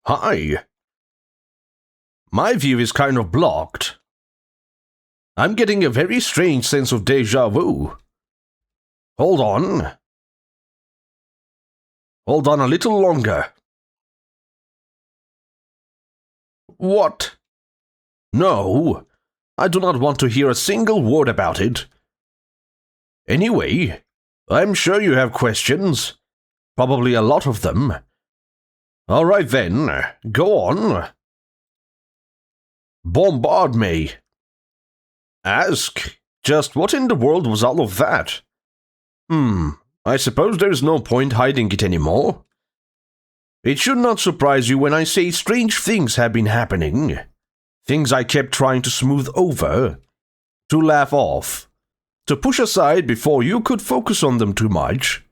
Hi. My view is kind of blocked. I'm getting a very strange sense of déjà vu. Hold on. Hold on a little longer. What? No, I do not want to hear a single word about it. Anyway, I'm sure you have questions. Probably a lot of them. All right then, go on. Bombard me. Ask, just what in the world was all of that? I suppose there's no point hiding it anymore. It should not surprise you when I say strange things have been happening. Things I kept trying to smooth over, to laugh off, to push aside before you could focus on them too much.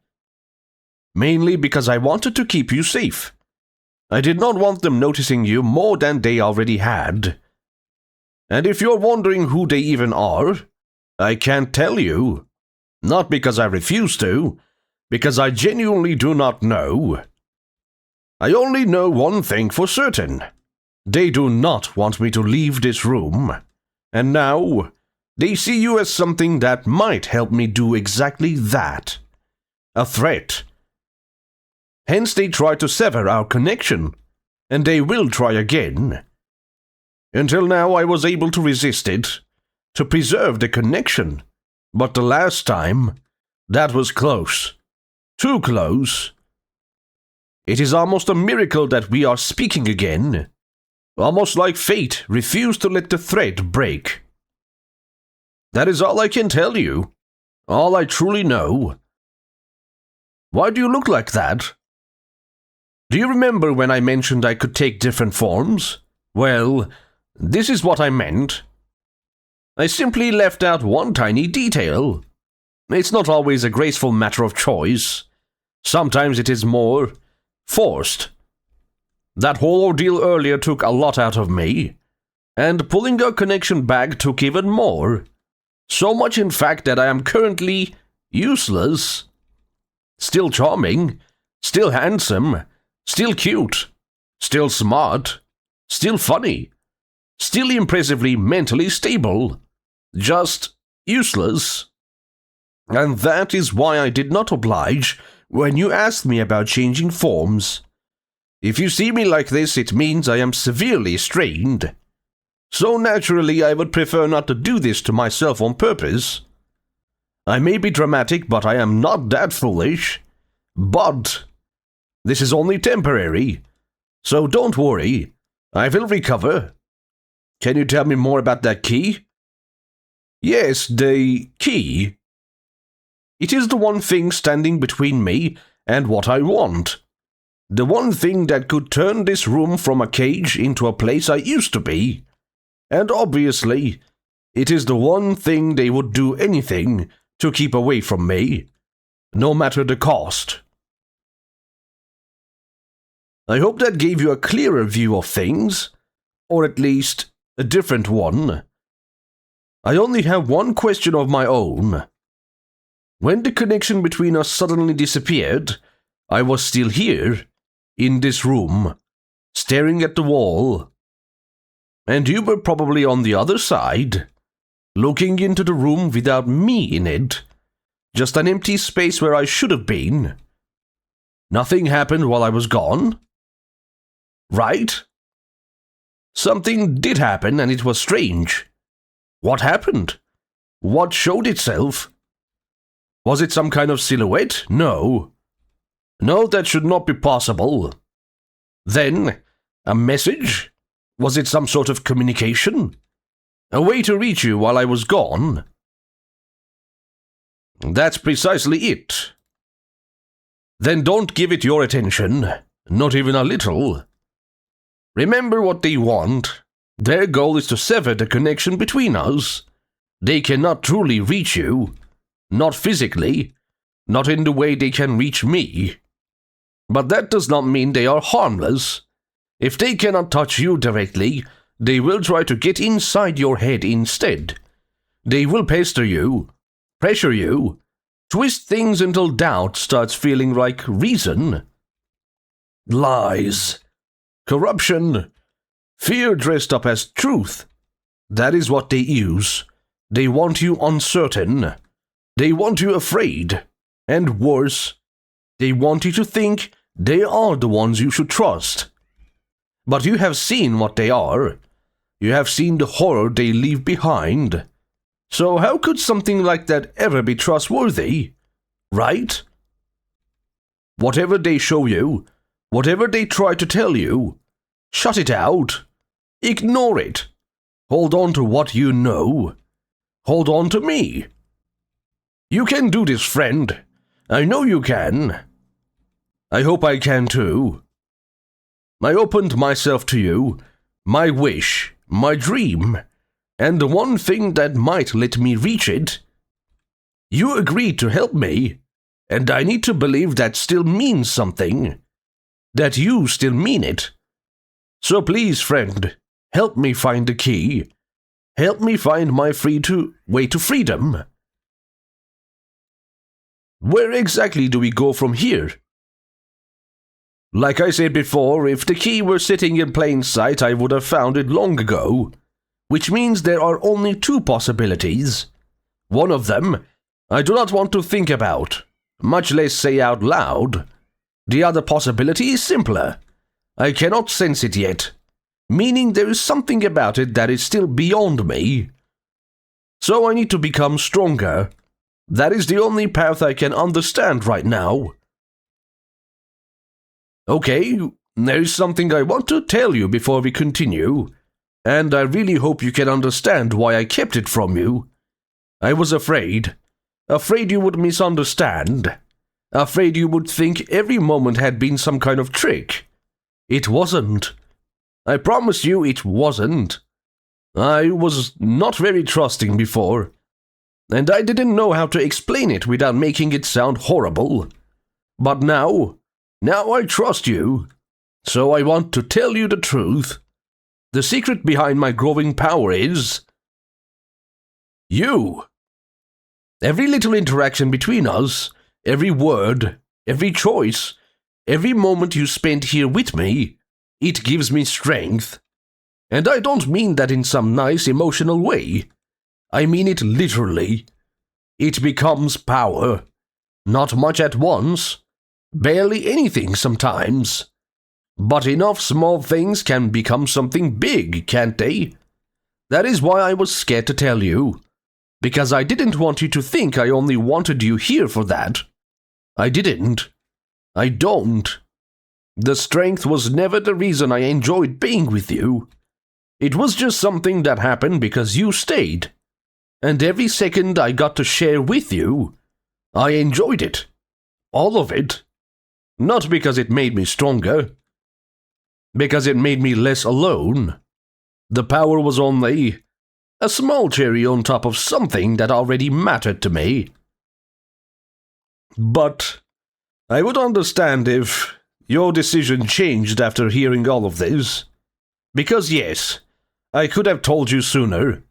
Mainly because I wanted to keep you safe. I did not want them noticing you more than they already had. And if you're wondering who they even are, I can't tell you. Not because I refuse to, because I genuinely do not know. I only know one thing for certain. They do not want me to leave this room. And now, they see you as something that might help me do exactly that. A threat. Hence they try to sever our connection, and they will try again. Until now I was able to resist it, to preserve the connection. But the last time, that was close. Too close. It is almost a miracle that we are speaking again. Almost like fate refused to let the thread break. That is all I can tell you. All I truly know. Why do you look like that? Do you remember when I mentioned I could take different forms? Well, this is what I meant. I simply left out one tiny detail. It's not always a graceful matter of choice. Sometimes it is more forced. That whole ordeal earlier took a lot out of me, and pulling our connection back took even more. So much, in fact, that I am currently useless. Still charming, still handsome, still cute, still smart, still funny, still impressively mentally stable, just useless. And that is why I did not oblige when you asked me about changing forms. If you see me like this, it means I am severely strained. So naturally, I would prefer not to do this to myself on purpose. I may be dramatic, but I am not that foolish. But this is only temporary, so don't worry. I will recover. Can you tell me more about that key? Yes, the key. It is the one thing standing between me and what I want. The one thing that could turn this room from a cage into a place I used to be. And obviously, it is the one thing they would do anything to keep away from me, no matter the cost. I hope that gave you a clearer view of things, or at least a different one. I only have one question of my own. When the connection between us suddenly disappeared, I was still here, in this room, staring at the wall. And you were probably on the other side, looking into the room without me in it, just an empty space where I should have been. Nothing happened while I was gone. Right? Something did happen, and it was strange. What happened? What showed itself? Was it some kind of silhouette? No. No, that should not be possible. Then, a message? Was it some sort of communication? A way to reach you while I was gone? That's precisely it. Then don't give it your attention, not even a little. Remember what they want. Their goal is to sever the connection between us. They cannot truly reach you. Not physically. Not in the way they can reach me. But that does not mean they are harmless. If they cannot touch you directly, they will try to get inside your head instead. They will pester you, pressure you, twist things until doubt starts feeling like reason. Lies. Corruption. Fear dressed up as truth. That is what they use. They want you uncertain. They want you afraid. And worse, they want you to think they are the ones you should trust. But you have seen what they are. You have seen the horror they leave behind. So how could something like that ever be trustworthy? Right? Whatever they show you, whatever they try to tell you, shut it out. Ignore it. Hold on to what you know. Hold on to me. You can do this, friend. I know you can. I hope I can too. I opened myself to you, my wish, my dream, and the one thing that might let me reach it. You agreed to help me, and I need to believe that still means something. That you still mean it. So please, friend, help me find the key. Help me find my way to freedom. Where exactly do we go from here? Like I said before, if the key were sitting in plain sight, I would have found it long ago. Which means there are only two possibilities. One of them, I do not want to think about, much less say out loud. The other possibility is simpler. I cannot sense it yet, meaning there is something about it that is still beyond me. So I need to become stronger. That is the only path I can understand right now. Okay, there is something I want to tell you before we continue, and I really hope you can understand why I kept it from you. I was afraid you would misunderstand, afraid you would think every moment had been some kind of trick. It wasn't. I promise you it wasn't. I was not very trusting before, and I didn't know how to explain it without making it sound horrible. But now I trust you, so I want to tell you the truth. The secret behind my growing power is you. Every little interaction between us, every word, every choice, every moment you spend here with me, it gives me strength. And I don't mean that in some nice emotional way. I mean it literally. It becomes power. Not much at once. Barely anything sometimes. But enough small things can become something big, can't they? That is why I was scared to tell you. Because I didn't want you to think I only wanted you here for that. I didn't. I don't. The strength was never the reason I enjoyed being with you. It was just something that happened because you stayed. And every second I got to share with you, I enjoyed it. All of it. Not because it made me stronger. Because it made me less alone. The power was only a small cherry on top of something that already mattered to me. But I would understand if your decision changed after hearing all of this. Because yes, I could have told you sooner,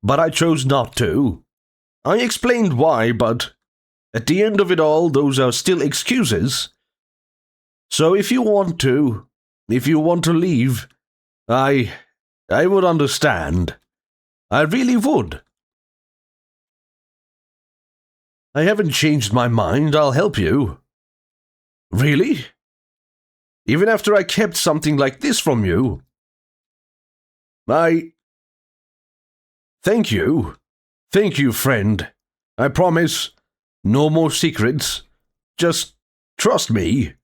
but I chose not to. I explained why, but at the end of it all, those are still excuses. So if you want to leave, I would understand. I really would. I haven't changed my mind, I'll help you. Really? Even after I kept something like this from you? Thank you. Thank you, friend. I promise, no more secrets. Just trust me.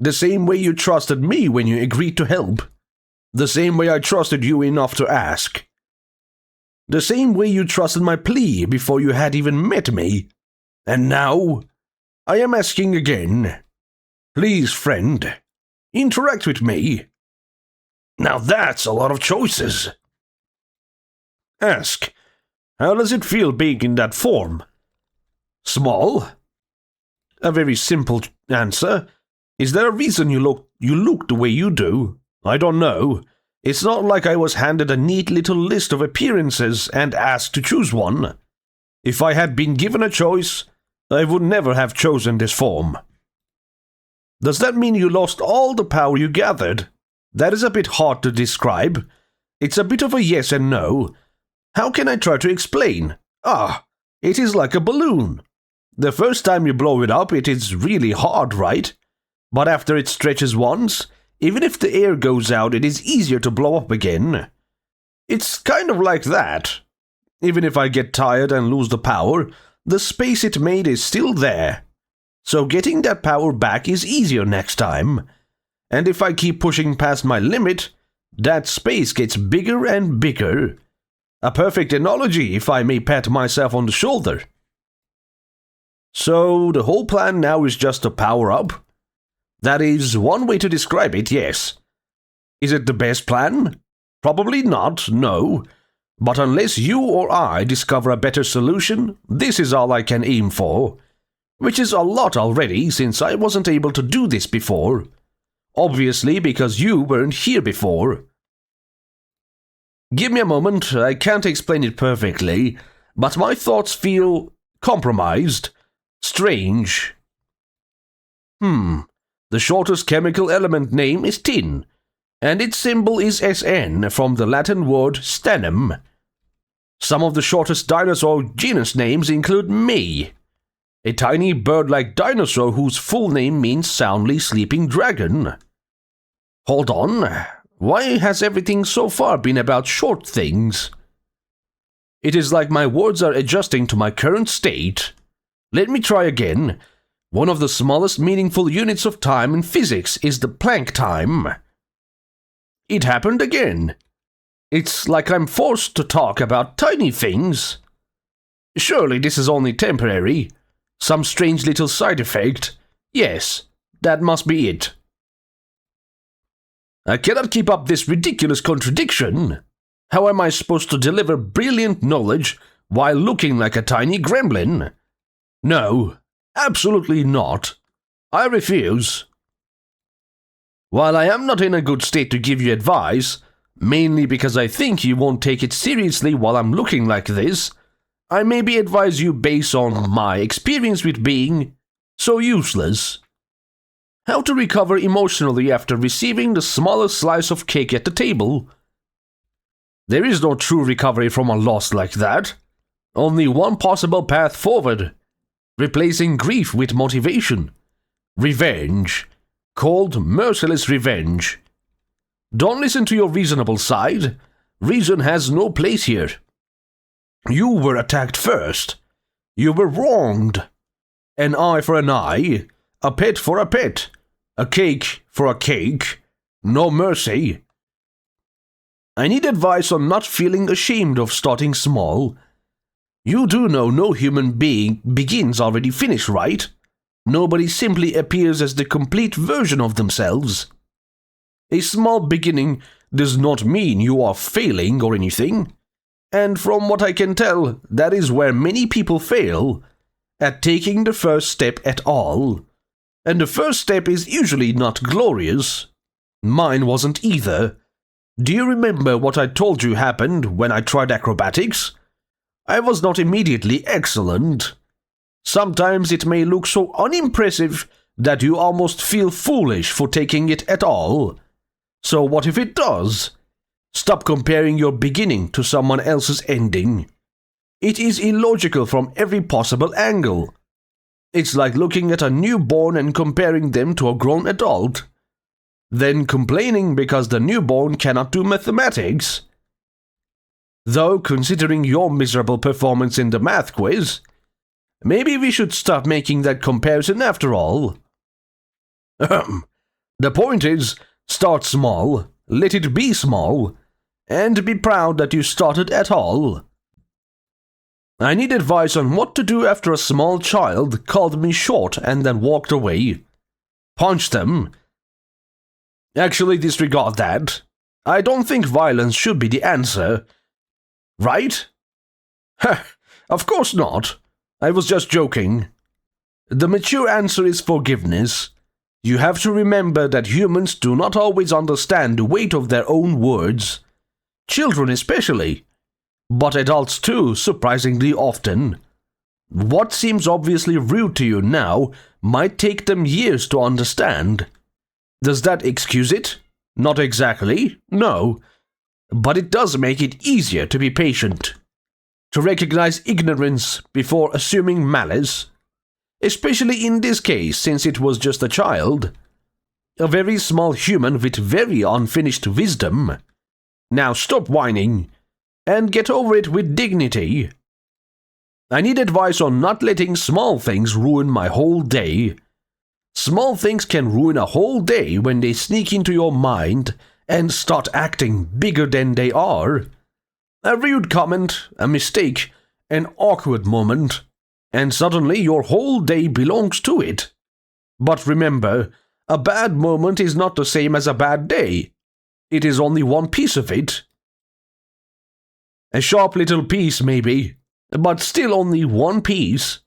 The same way you trusted me when you agreed to help. The same way I trusted you enough to ask. The same way you trusted my plea before you had even met me. And now, I am asking again. Please, friend, interact with me. Now that's a lot of choices. Ask, how does it feel being in that form? Small? A very simple answer. Is there a reason you look the way you do? I don't know. It's not like I was handed a neat little list of appearances and asked to choose one. If I had been given a choice, I would never have chosen this form. Does that mean you lost all the power you gathered? That is a bit hard to describe. It's a bit of a yes and no. How can I try to explain? It is like a balloon. The first time you blow it up, it is really hard, right? But after it stretches once, even if the air goes out, it is easier to blow up again. It's kind of like that. Even if I get tired and lose the power, the space it made is still there. So getting that power back is easier next time. And if I keep pushing past my limit, that space gets bigger and bigger. A perfect analogy, if I may pat myself on the shoulder. So the whole plan now is just to power up? That is one way to describe it, yes. Is it the best plan? Probably not, no. But unless you or I discover a better solution, this is all I can aim for. Which is a lot already, since I wasn't able to do this before. Obviously, because you weren't here before. Give me a moment, I can't explain it perfectly, but my thoughts feel compromised, strange. The shortest chemical element name is tin, and its symbol is Sn from the Latin word sternum. Some of the shortest dinosaur genus names include me, a tiny bird-like dinosaur whose full name means soundly sleeping dragon. Hold on, why has everything so far been about short things? It is like my words are adjusting to my current state. Let me try again. One of the smallest meaningful units of time in physics is the Planck time. It happened again. It's like I'm forced to talk about tiny things. Surely this is only temporary. Some strange little side effect. Yes, that must be it. I cannot keep up this ridiculous contradiction. How am I supposed to deliver brilliant knowledge while looking like a tiny gremlin? No, absolutely not. I refuse. While I am not in a good state to give you advice, mainly because I think you won't take it seriously while I'm looking like this, I maybe advise you based on my experience with being so useless. How to recover emotionally after receiving the smallest slice of cake at the table. There is no true recovery from a loss like that. Only one possible path forward. Replacing grief with motivation. Revenge. Cold, merciless revenge. Don't listen to your reasonable side. Reason has no place here. You were attacked first. You were wronged. An eye for an eye. A pet for a pet. A cake for a cake. No mercy. I need advice on not feeling ashamed of starting small. You do know no human being begins already finished, right? Nobody simply appears as the complete version of themselves. A small beginning does not mean you are failing or anything. And from what I can tell, that is where many people fail, at taking the first step at all. And the first step is usually not glorious. Mine wasn't either. Do you remember what I told you happened when I tried acrobatics? I was not immediately excellent. Sometimes it may look so unimpressive that you almost feel foolish for taking it at all. So what if it does? Stop comparing your beginning to someone else's ending. It is illogical from every possible angle. It's like looking at a newborn and comparing them to a grown adult. Then complaining because the newborn cannot do mathematics. Though, considering your miserable performance in the math quiz, maybe we should stop making that comparison after all. The point is, start small, let it be small, and be proud that you started at all. I need advice on what to do after a small child called me short and then walked away. Punch them. Actually, disregard that. I don't think violence should be the answer. Right? Of course not. I was just joking. The mature answer is forgiveness. You have to remember that humans do not always understand the weight of their own words. Children especially. But adults too, surprisingly often. What seems obviously rude to you now might take them years to understand. Does that excuse it? Not exactly, no. But it does make it easier to be patient, to recognize ignorance before assuming malice, especially in this case since it was just a child. A very small human with very unfinished wisdom. Now stop whining and get over it with dignity. I need advice on not letting small things ruin my whole day. Small things can ruin a whole day when they sneak into your mind and start acting bigger than they are. A rude comment, a mistake, an awkward moment, and suddenly your whole day belongs to it. But remember, a bad moment is not the same as a bad day. It is only one piece of it. A sharp little piece, maybe, but still only one piece.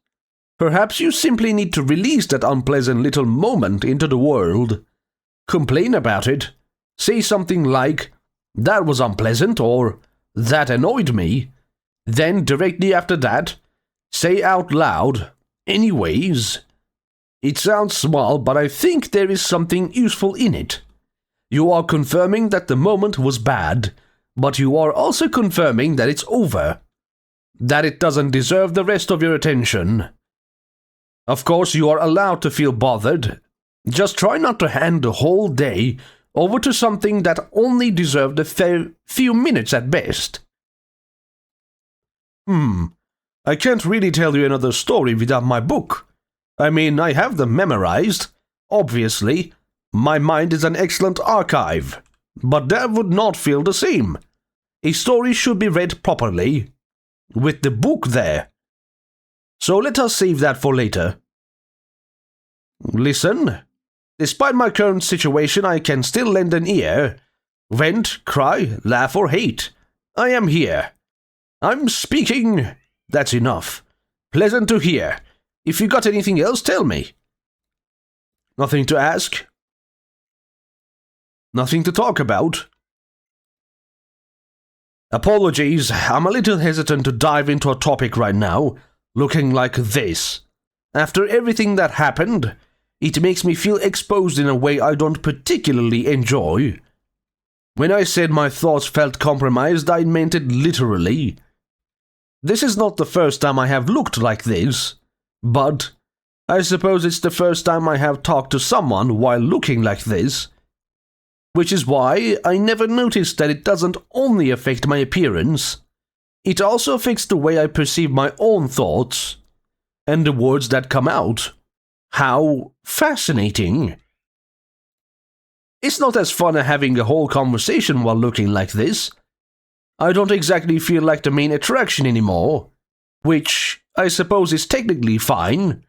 Perhaps you simply need to release that unpleasant little moment into the world. Complain about it. Say something like, "That was unpleasant," or "That annoyed me." Then, directly after that, say out loud, "Anyways." It sounds small, but I think there is something useful in it. You are confirming that the moment was bad, but you are also confirming that it's over. That it doesn't deserve the rest of your attention. Of course, you are allowed to feel bothered. Just try not to hand the whole day over to something that only deserved a few minutes at best. I can't really tell you another story without my book. I mean, I have them memorized. Obviously, my mind is an excellent archive. But that would not feel the same. A story should be read properly, with the book there. So let us save that for later. Listen. Despite my current situation, I can still lend an ear. Vent, cry, laugh, or hate. I am here. I'm speaking. That's enough. Pleasant to hear. If you got anything else, tell me. Nothing to ask? Nothing to talk about? Apologies, I'm a little hesitant to dive into a topic right now, looking like this. After everything that happened, it makes me feel exposed in a way I don't particularly enjoy. When I said my thoughts felt compromised, I meant it literally. This is not the first time I have looked like this, but I suppose it's the first time I have talked to someone while looking like this. Which is why I never noticed that it doesn't only affect my appearance, it also affects the way I perceive my own thoughts, and the words that come out. How fascinating. It's not as fun as having a whole conversation while looking like this. I don't exactly feel like the main attraction anymore, which I suppose is technically fine.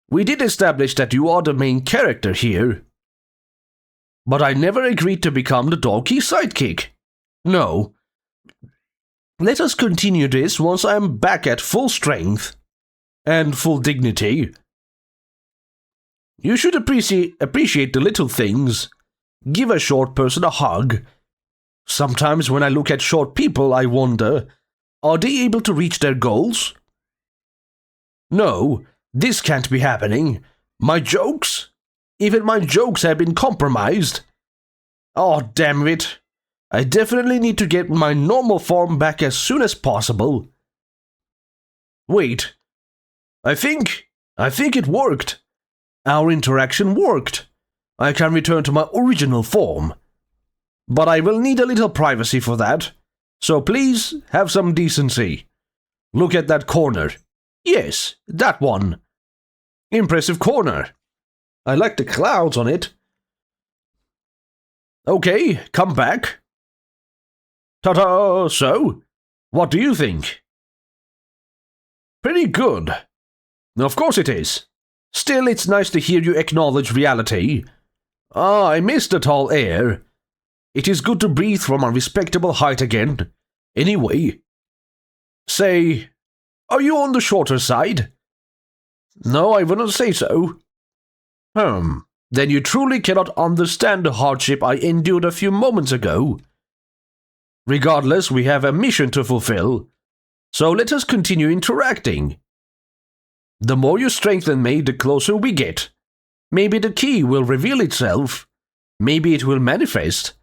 We did establish that you are the main character here. But I never agreed to become the dorky sidekick. No. Let us continue this once I am back at full strength and full dignity. You should appreciate the little things. Give a short person a hug. Sometimes when I look at short people, I wonder, are they able to reach their goals? No, this can't be happening. My jokes? Even my jokes have been compromised. Oh, damn it. I definitely need to get my normal form back as soon as possible. Wait. I think it worked. Our interaction worked. I can return to my original form. But I will need a little privacy for that. So please, have some decency. Look at that corner. Yes, that one. Impressive corner. I like the clouds on it. Okay, come back. Ta-da! So, what do you think? Pretty good. Of course it is. Still, it's nice to hear you acknowledge reality. Ah, I miss the tall air. It is good to breathe from a respectable height again. Anyway. Say, are you on the shorter side? No, I wouldn't say so. Then you truly cannot understand the hardship I endured a few moments ago. Regardless, we have a mission to fulfill, so let us continue interacting. The more you strengthen me, the closer we get. Maybe the key will reveal itself. maybe it will manifest.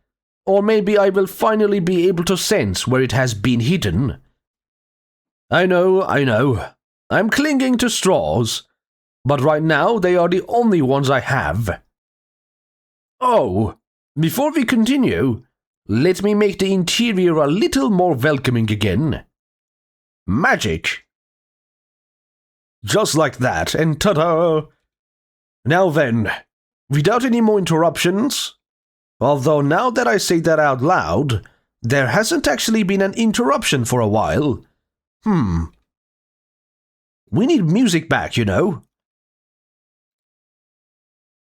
Or maybe I will finally be able to sense where it has been hidden. I know. I'm clinging to straws, but right now they are the only ones I have. Oh, before we continue, let me make the interior a little more welcoming again. Magic. Just like that, and ta-da! Now then, without any more interruptions, although now that I say that out loud, there hasn't actually been an interruption for a while. We need music back, you know.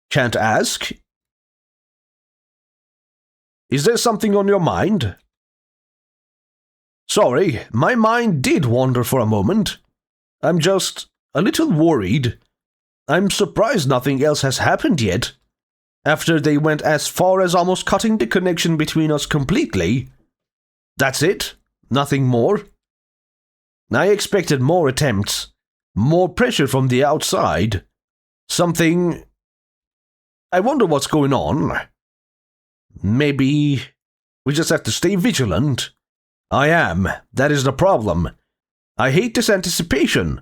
Can't ask. Is there something on your mind? Sorry, my mind did wander for a moment. I'm just a little worried. I'm surprised nothing else has happened yet, after they went as far as almost cutting the connection between us completely. That's it? Nothing more? I expected more attempts, more pressure from the outside. Something... I wonder what's going on. Maybe we just have to stay vigilant. I am. That is the problem. I hate this anticipation.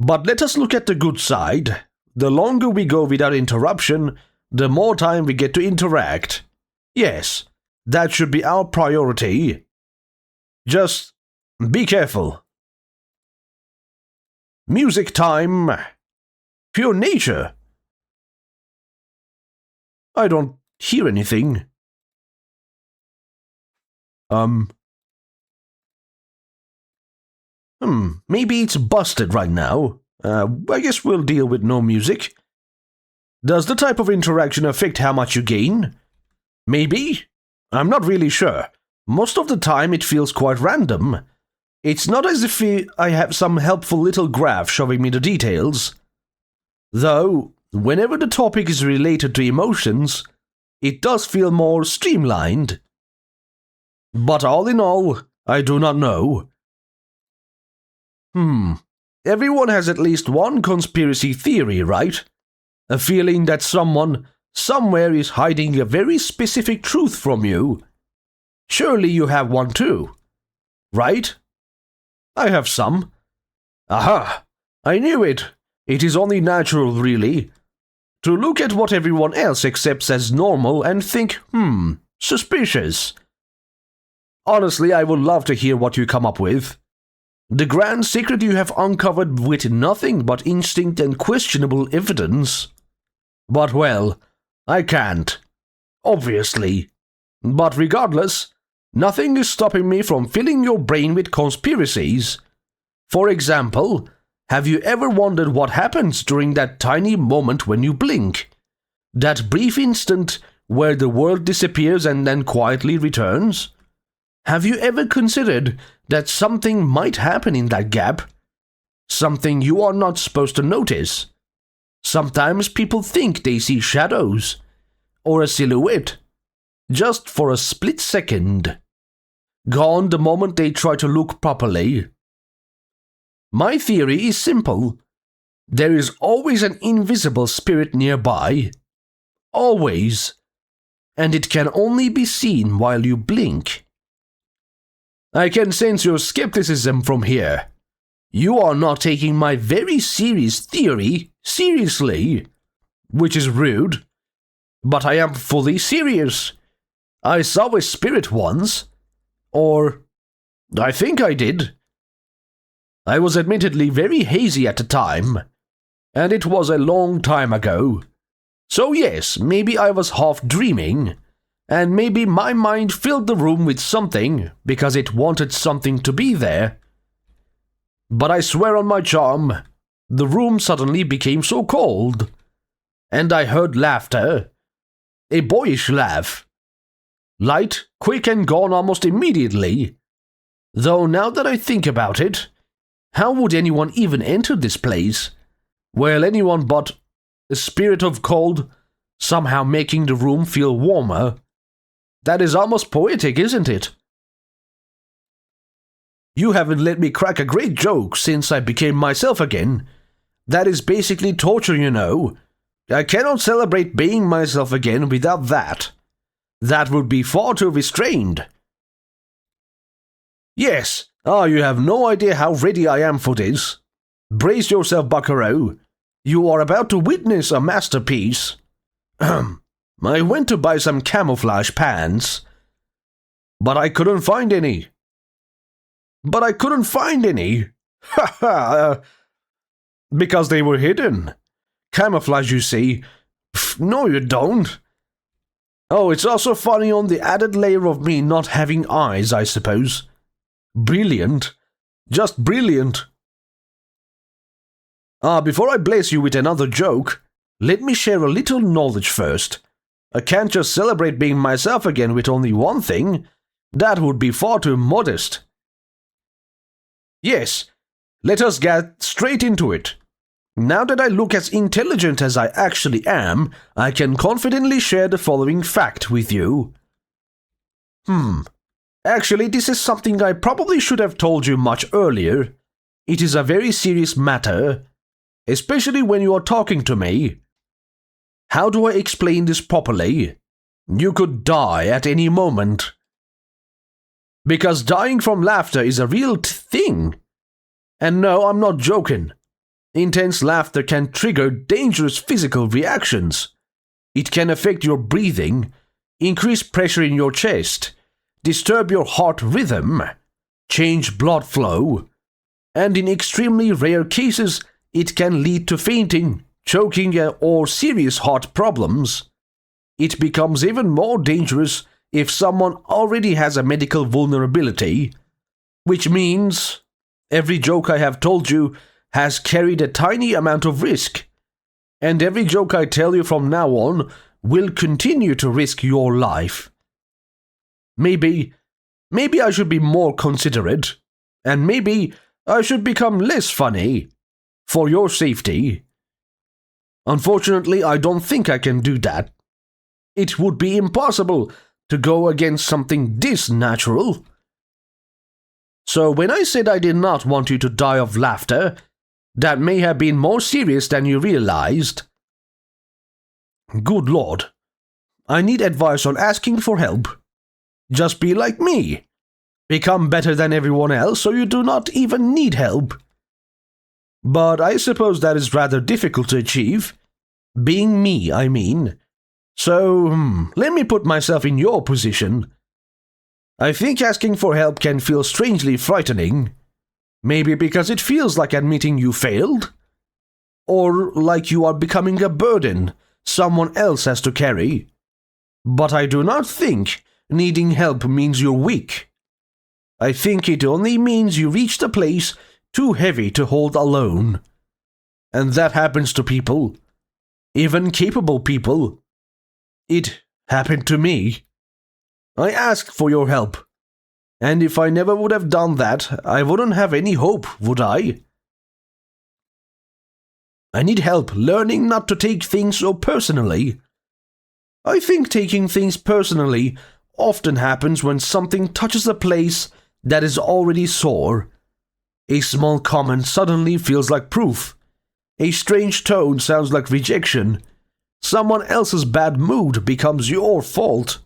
But let us look at the good side. The longer we go without interruption, the more time we get to interact. Yes, that should be our priority. Just be careful. Music time. Pure nature. I don't hear anything. Maybe it's busted right now. I guess we'll deal with no music. Does the type of interaction affect how much you gain? Maybe. I'm not really sure. Most of the time it feels quite random. It's not as if I have some helpful little graph showing me the details. Though, whenever the topic is related to emotions, it does feel more streamlined. But all in all, I do not know. Everyone has at least one conspiracy theory, right? A feeling that someone, somewhere is hiding a very specific truth from you. Surely you have one too, right? I have some. Aha! I knew it. It is only natural, really, to look at what everyone else accepts as normal and think, suspicious. Honestly, I would love to hear what you come up with. The grand secret you have uncovered with nothing but instinct and questionable evidence. But well, I can't. Obviously. But regardless, nothing is stopping me from filling your brain with conspiracies. For example, have you ever wondered what happens during that tiny moment when you blink? That brief instant where the world disappears and then quietly returns? Have you ever considered that something might happen in that gap? Something you are not supposed to notice? Sometimes people think they see shadows, or a silhouette, just for a split second, gone the moment they try to look properly. My theory is simple. There is always an invisible spirit nearby. Always. And it can only be seen while you blink. I can sense your skepticism from here. You are not taking my very serious theory seriously, which is rude. But I am fully serious. I saw a spirit once. Or, I think I did. I was admittedly very hazy at the time, and it was a long time ago. So yes, maybe I was half dreaming, and maybe my mind filled the room with something because it wanted something to be there. But I swear on my charm, the room suddenly became so cold, and I heard laughter, a boyish laugh. Light, quick, and gone almost immediately. Though now that I think about it, how would anyone even enter this place? Well, anyone but a spirit of cold somehow making the room feel warmer. That is almost poetic, isn't it? You haven't let me crack a great joke since I became myself again. That is basically torture, you know. I cannot celebrate being myself again without that. That would be far too restrained. Yes, you have no idea how ready I am for this. Brace yourself, buckaroo. You are about to witness a masterpiece. I went to buy some camouflage pants, but I couldn't find any. Ha ha! Because they were hidden. Camouflage, you see. Pff, no, you don't. Oh, it's also funny on the added layer of me not having eyes, I suppose. Brilliant. Just brilliant. Before I bless you with another joke, let me share a little knowledge first. I can't just celebrate being myself again with only one thing. That would be far too modest. Yes, let us get straight into it. Now that I look as intelligent as I actually am, I can confidently share the following fact with you. Actually, this is something I probably should have told you much earlier. It is a very serious matter, especially when you are talking to me. How do I explain this properly? You could die at any moment. Because dying from laughter is a real thing. And no, I'm not joking. Intense laughter can trigger dangerous physical reactions. It can affect your breathing, increase pressure in your chest, disturb your heart rhythm, change blood flow, and in extremely rare cases, it can lead to fainting, choking, or serious heart problems. It becomes even more dangerous if someone already has a medical vulnerability, which means every joke I have told you has carried a tiny amount of risk, and every joke I tell you from now on will continue to risk your life. Maybe I should be more considerate, and maybe I should become less funny, for your safety. Unfortunately, I don't think I can do that. It would be impossible to go against something this natural. So when I said I did not want you to die of laughter, that may have been more serious than you realized. Good Lord. I need advice on asking for help. Just be like me. Become better than everyone else so you do not even need help. But I suppose that is rather difficult to achieve. Being me, I mean. So, let me put myself in your position. I think asking for help can feel strangely frightening. Maybe because it feels like admitting you failed? Or like you are becoming a burden someone else has to carry. But I do not think needing help means you're weak. I think it only means you reached a place too heavy to hold alone. And that happens to people. Even capable people. It happened to me. I asked for your help. And if I never would have done that, I wouldn't have any hope, would I? I need help learning not to take things so personally. I think taking things personally often happens when something touches a place that is already sore. A small comment suddenly feels like proof. A strange tone sounds like rejection. Someone else's bad mood becomes your fault.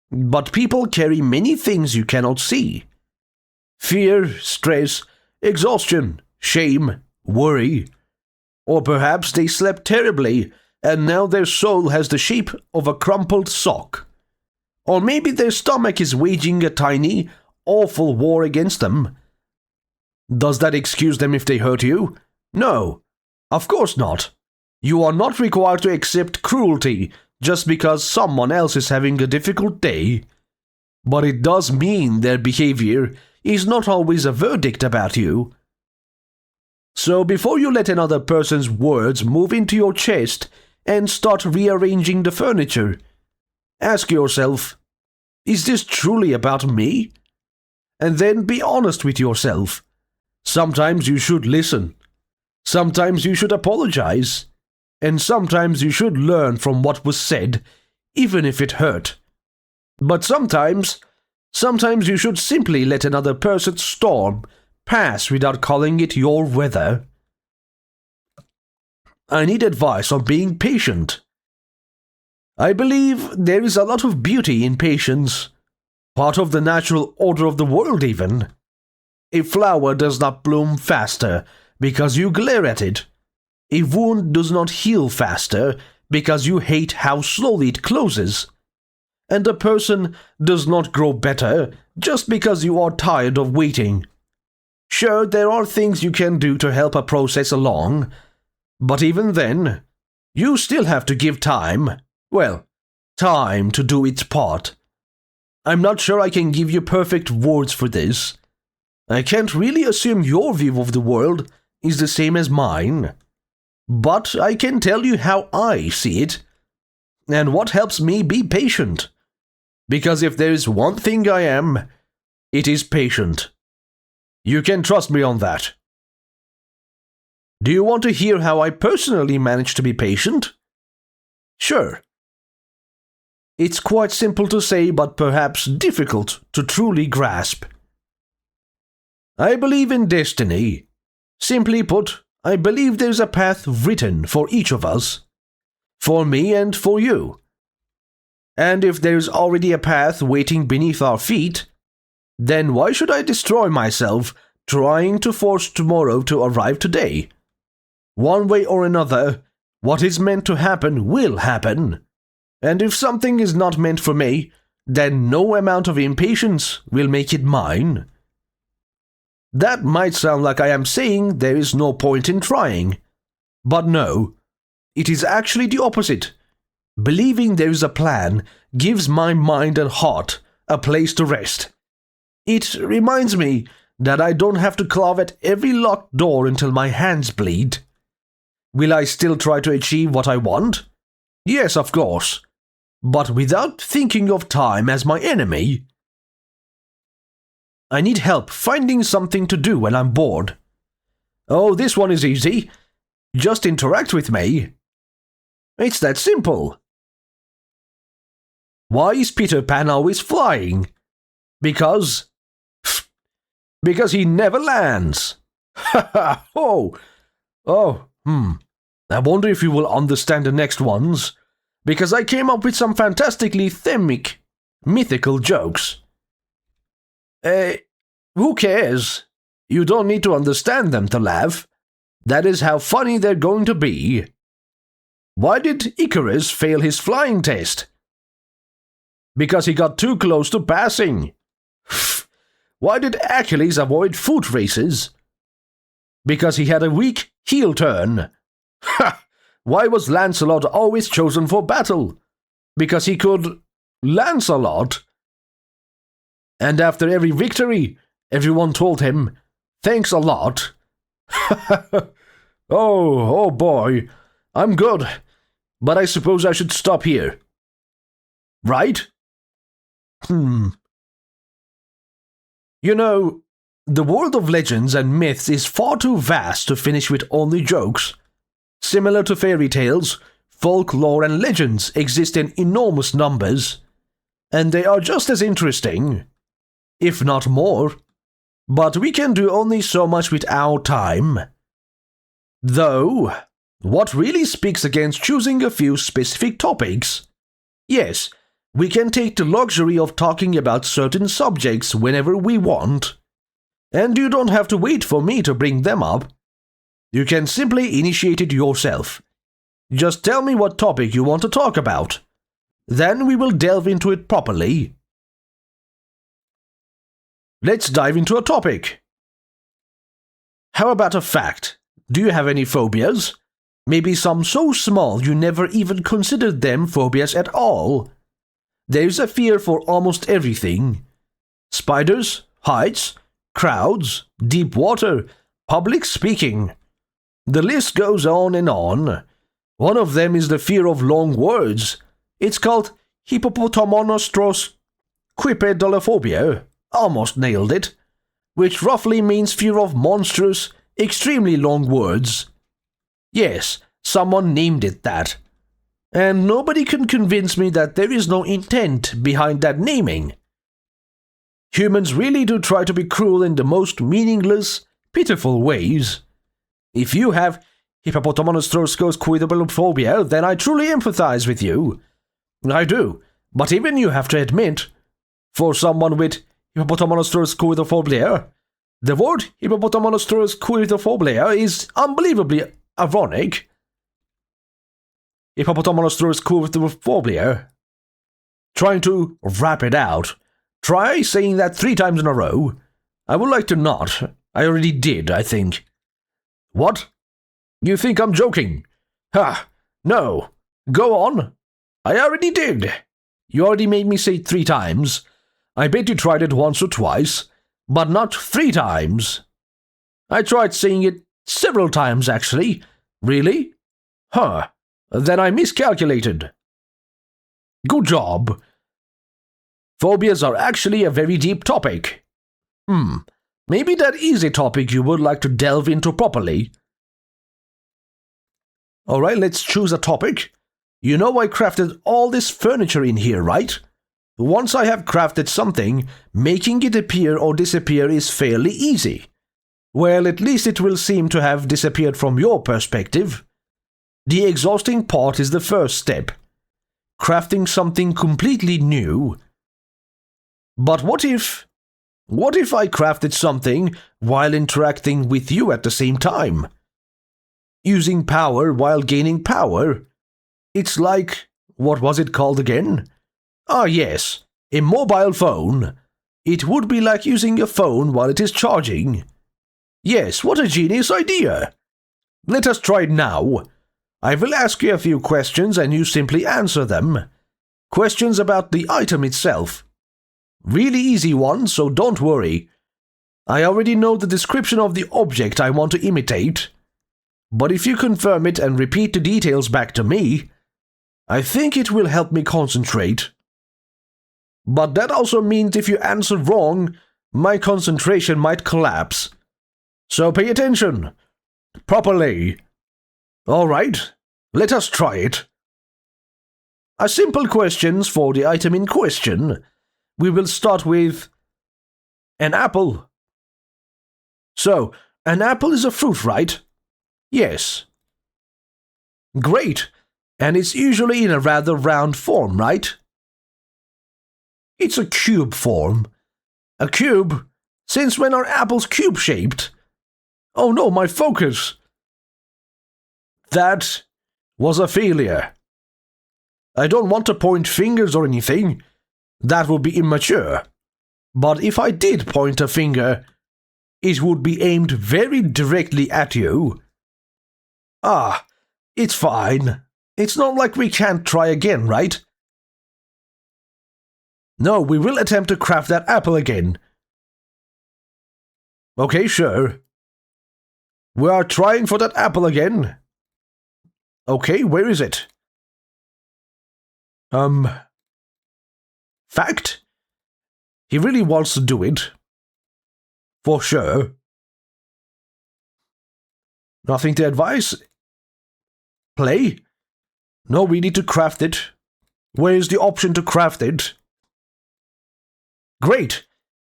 But people carry many things you cannot see. Fear, stress, exhaustion, shame, worry. Or perhaps they slept terribly and now their soul has the shape of a crumpled sock. Or maybe their stomach is waging a tiny, awful war against them. Does that excuse them if they hurt you? No, of course not. You are not required to accept cruelty just because someone else is having a difficult day. But it does mean their behavior is not always a verdict about you. So before you let another person's words move into your chest and start rearranging the furniture, ask yourself, is this truly about me? And then be honest with yourself. Sometimes you should listen. Sometimes you should apologize. And sometimes you should learn from what was said, even if it hurt. But sometimes you should simply let another person's storm pass without calling it your weather. I need advice on being patient. I believe there is a lot of beauty in patience, part of the natural order of the world even. A flower does not bloom faster because you glare at it. A wound does not heal faster because you hate how slowly it closes. And a person does not grow better just because you are tired of waiting. Sure, there are things you can do to help a process along, but even then, you still have to give time to do its part. I'm not sure I can give you perfect words for this. I can't really assume your view of the world is the same as mine, but I can tell you how I see it, and what helps me be patient. Because if there is one thing I am, it is patient. You can trust me on that. Do you want to hear how I personally manage to be patient? Sure. It's quite simple to say, but perhaps difficult to truly grasp. I believe in destiny. Simply put, I believe there's a path written for each of us. For me and for you. And if there's already a path waiting beneath our feet, then why should I destroy myself trying to force tomorrow to arrive today? One way or another, what is meant to happen will happen. And if something is not meant for me, then no amount of impatience will make it mine. That might sound like I am saying there is no point in trying. But no, it is actually the opposite. Believing there is a plan gives my mind and heart a place to rest. It reminds me that I don't have to claw at every locked door until my hands bleed. Will I still try to achieve what I want? Yes, of course. But without thinking of time as my enemy. I need help finding something to do when I'm bored. Oh, this one is easy. Just interact with me. It's that simple. Why is Peter Pan always flying? Because he never lands. I wonder if you will understand the next ones, because I came up with some fantastically themic, mythical jokes. Who cares? You don't need to understand them to laugh. That is how funny they're going to be. Why did Icarus fail his flying test? Because he got too close to passing. Why did Achilles avoid foot races? Because he had a weak heel turn. Why was Lancelot always chosen for battle? Because he could lance a lot. And after every victory, everyone told him, "Thanks a lot." Oh boy, I'm good, but I suppose I should stop here. Right? You know, the world of legends and myths is far too vast to finish with only jokes. Similar to fairy tales, folklore and legends exist in enormous numbers, and they are just as interesting, if not more. But we can do only so much with our time. Though, what really speaks against choosing a few specific topics? Yes, we can take the luxury of talking about certain subjects whenever we want. And you don't have to wait for me to bring them up. You can simply initiate it yourself. Just tell me what topic you want to talk about. Then we will delve into it properly. Let's dive into a topic. How about a fact? Do you have any phobias? Maybe some so small you never even considered them phobias at all. There's a fear for almost everything. Spiders, heights, crowds, deep water, public speaking. The list goes on and on. One of them is the fear of long words. It's called hippopotamonostroquipedalophobia. Almost nailed it. Which roughly means fear of monstrous, extremely long words. Yes, someone named it that. And nobody can convince me that there is no intent behind that naming. Humans really do try to be cruel in the most meaningless, pitiful ways. If you have hippopotamonstroscoidophobia, then I truly empathize with you. I do, but even you have to admit, for someone with hippopotamonstroscoidophobia, the word hippopotamonstroscoidophobia is unbelievably ironic. Hippopotamonstroscoidophobia. Trying to wrap it out. Try saying that 3 times in a row. I would like to not. I already did, I think. What? You think I'm joking? Ha! No. Go on. I already did. You already made me say it 3 times. I bet you tried it once or twice, but not 3 times. I tried saying it several times, actually. Really? Huh. Then I miscalculated. Good job. Phobias are actually a very deep topic. Maybe that is a topic you would like to delve into properly. Alright, let's choose a topic. You know I crafted all this furniture in here, right? Once I have crafted something, making it appear or disappear is fairly easy. Well, at least it will seem to have disappeared from your perspective. The exhausting part is the first step. Crafting something completely new. But what if I crafted something while interacting with you at the same time? Using power while gaining power. It's like, what was it called again? Ah yes, a mobile phone. It would be like using a phone while it is charging. Yes, what a genius idea. Let us try it now. I will ask you a few questions and you simply answer them. Questions about the item itself. Really easy ones, so don't worry. I already know the description of the object I want to imitate. But if you confirm it and repeat the details back to me, I think it will help me concentrate. But that also means if you answer wrong, my concentration might collapse. So pay attention. Properly. Alright, let us try it. A simple questions for the item in question. We will start with an apple. So, an apple is a fruit, right? Yes. Great. And it's usually in a rather round form, right? It's a cube form. A cube? Since when are apples cube-shaped? Oh no, my focus. That was a failure. I don't want to point fingers or anything. That would be immature. But if I did point a finger, it would be aimed very directly at you. Ah, it's fine. It's not like we can't try again, right? No, we will attempt to craft that apple again. Okay, sure. We are trying for that apple again. Okay, where is it? Fact? He really wants to do it. For sure. Nothing to advise? Play? No, we need to craft it. Where is the option to craft it? Great.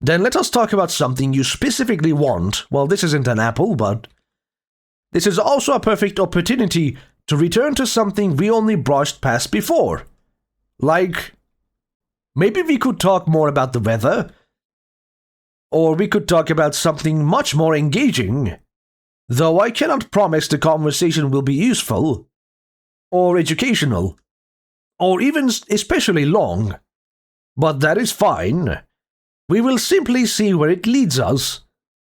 Then let us talk about something you specifically want. Well, this isn't an apple, but this is also a perfect opportunity to return to something we only brushed past before. Like, maybe we could talk more about the weather. Or we could talk about something much more engaging. Though I cannot promise the conversation will be useful. Or educational. Or even especially long. But that is fine. We will simply see where it leads us.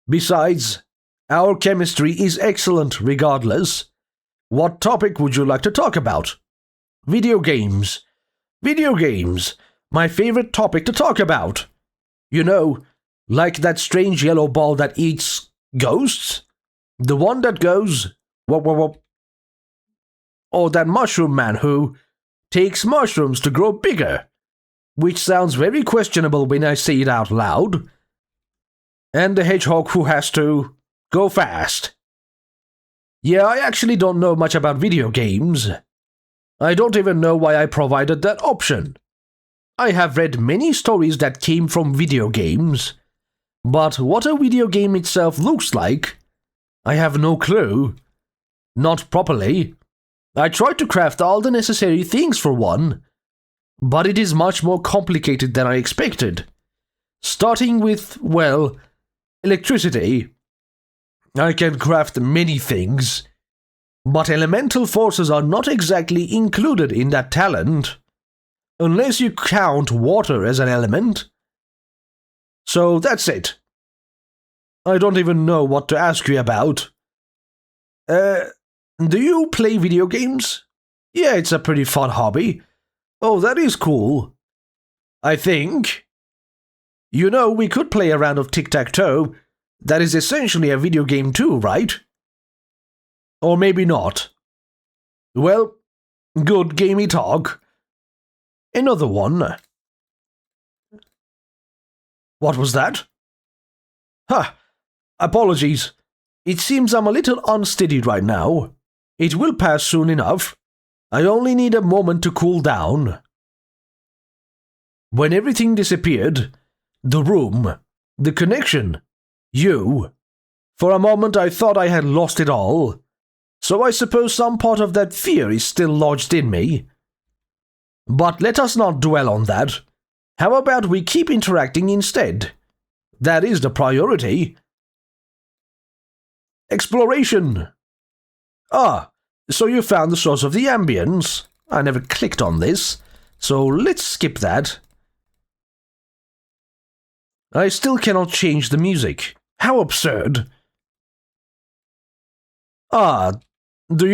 Besides, our chemistry is excellent regardless. What topic would you like to talk about? Video games. Video games. My favorite topic to talk about. You know, like that strange yellow ball that eats ghosts? The one that goes, wop wop wop. Or that mushroom man who takes mushrooms to grow bigger. Which sounds very questionable when I say it out loud. And the hedgehog who has to go fast. Yeah, I actually don't know much about video games. I don't even know why I provided that option. I have read many stories that came from video games. But what a video game itself looks like, I have no clue. Not properly. I tried to craft all the necessary things for one, but it is much more complicated than I expected. Starting with, well, electricity. I can craft many things, but elemental forces are not exactly included in that talent, unless you count water as an element. So that's it. I don't even know what to ask you about. Do you play video games? Yeah, it's a pretty fun hobby. Oh, that is cool. I think. You know, we could play a round of tic-tac-toe. That is essentially a video game too, right? Or maybe not. Well, good gamey talk. Another one. What was that? Ha! Apologies. It seems I'm a little unsteady right now. It will pass soon enough. I only need a moment to cool down. When everything disappeared, the room, the connection, you, for a moment I thought I had lost it all. So I suppose some part of that fear is still lodged in me. But let us not dwell on that. How about we keep interacting instead? That is the priority. Exploration. Ah, so you found the source of the ambience. I never clicked on this, so let's skip that. I still cannot change the music. How absurd. Ah, do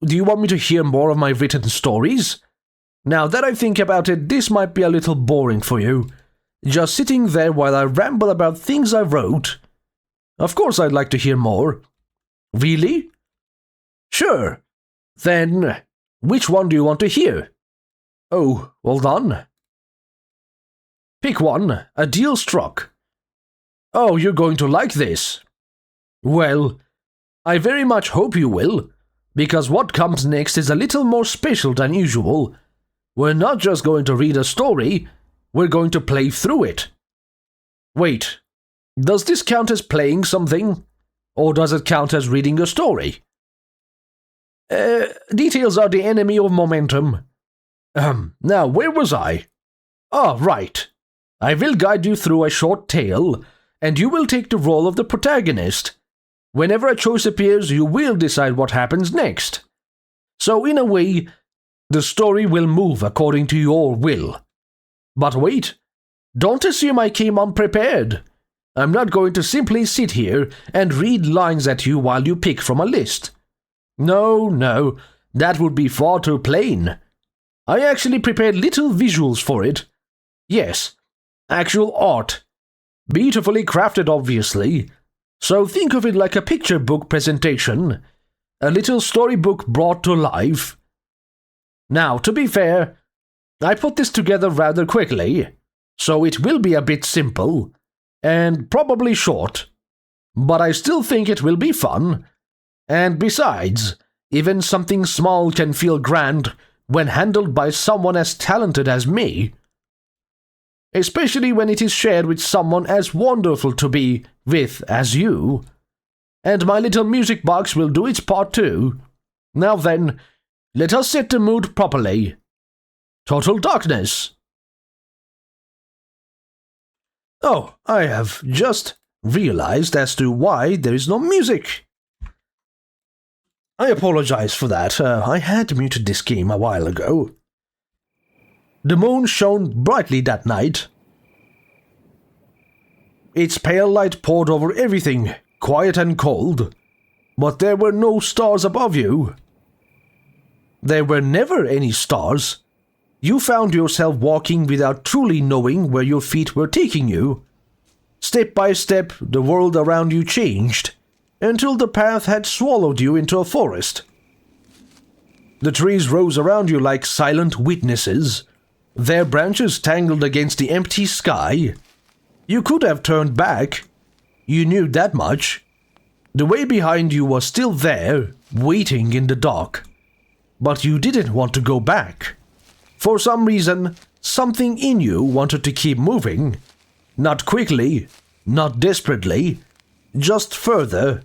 you want me to hear more of my written stories? Now that I think about it, this might be a little boring for you. Just sitting there while I ramble about things I wrote. Of course I'd like to hear more. Really? Sure. Then, which one do you want to hear? Oh, hold on. Pick one. A deal struck. Oh, you're going to like this. Well, I very much hope you will, because what comes next is a little more special than usual. We're not just going to read a story, we're going to play through it. Wait, does this count as playing something? Or does it count as reading a story? Details are the enemy of momentum. Now, where was I? Ah, right. I will guide you through a short tale, and you will take the role of the protagonist. Whenever a choice appears, you will decide what happens next. So, in a way, the story will move according to your will. But wait, don't assume I came unprepared. I'm not going to simply sit here and read lines at you while you pick from a list. No, that would be far too plain. I actually prepared little visuals for it. Yes, actual art. Beautifully crafted, obviously. So think of it like a picture book presentation. A little storybook brought to life. Now, to be fair, I put this together rather quickly, so it will be a bit simple, and probably short. But I still think it will be fun. And besides, even something small can feel grand when handled by someone as talented as me. Especially when it is shared with someone as wonderful to be with as you. And my little music box will do its part too. Now then, let us set the mood properly. Total darkness. Oh, I have just realized as to why there is no music. I apologize for that. I had muted this game a while ago. The moon shone brightly that night. Its pale light poured over everything, quiet and cold. But there were no stars above you. There were never any stars. You found yourself walking without truly knowing where your feet were taking you. Step by step, the world around you changed, until the path had swallowed you into a forest. The trees rose around you like silent witnesses, their branches tangled against the empty sky. You could have turned back. You knew that much. The way behind you was still there, waiting in the dark. But you didn't want to go back. For some reason, something in you wanted to keep moving. Not quickly, not desperately, just further,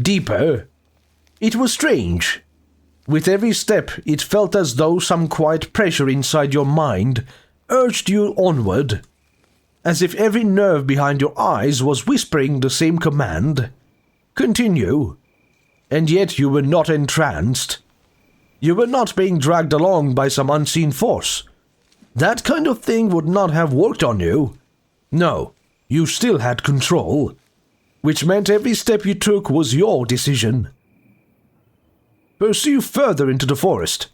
deeper, It was strange. With every step, it felt as though some quiet pressure inside your mind urged you onward, as if every nerve behind your eyes was whispering the same command. Continue. And yet you were not entranced. You were not being dragged along by some unseen force. That kind of thing would not have worked on you. No, you still had control, which meant every step you took was your decision. Pursue further into the forest.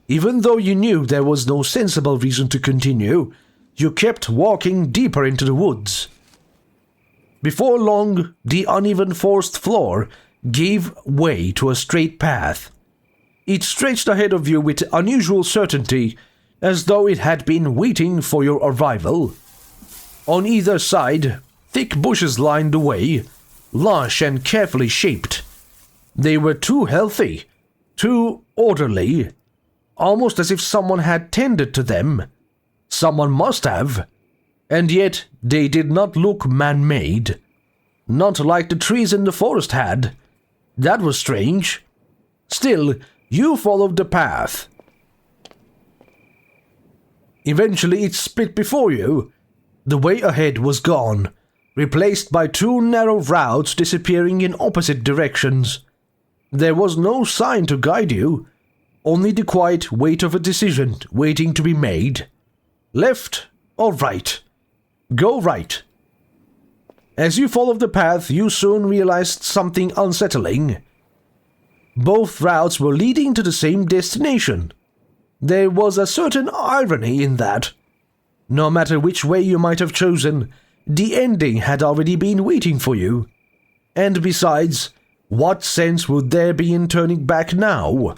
Even though you knew there was no sensible reason to continue, you kept walking deeper into the woods. Before long, the uneven forest floor gave way to a straight path. It stretched ahead of you with unusual certainty, as though it had been waiting for your arrival. On either side, thick bushes lined the way, lush and carefully shaped. They were too healthy, too orderly, almost as if someone had tended to them. Someone must have. And yet they did not look man-made. Not like the trees in the forest had. That was strange. Still, you followed the path. Eventually it split before you. The way ahead was gone, replaced by two narrow routes disappearing in opposite directions. There was no sign to guide you, only the quiet weight of a decision waiting to be made. Left or right? Go right. As you followed the path, you soon realized something unsettling. Both routes were leading to the same destination. There was a certain irony in that. No matter which way you might have chosen, the ending had already been waiting for you. And besides, what sense would there be in turning back now?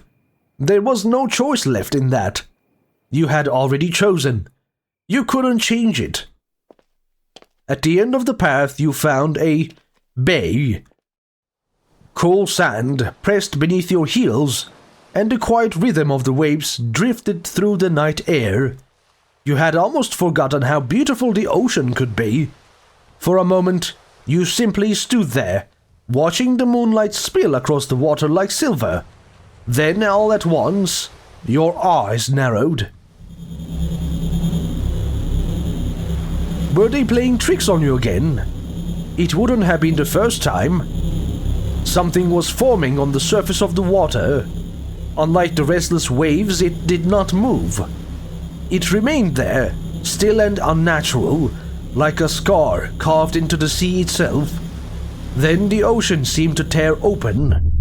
There was no choice left in that. You had already chosen. You couldn't change it. At the end of the path you found a bay. Cool sand pressed beneath your heels, and the quiet rhythm of the waves drifted through the night air. You had almost forgotten how beautiful the ocean could be. For a moment, you simply stood there, watching the moonlight spill across the water like silver. Then, all at once, your eyes narrowed. Were they playing tricks on you again? It wouldn't have been the first time. Something was forming on the surface of the water. Unlike the restless waves, it did not move. It remained there, still and unnatural, like a scar carved into the sea itself. Then the ocean seemed to tear open.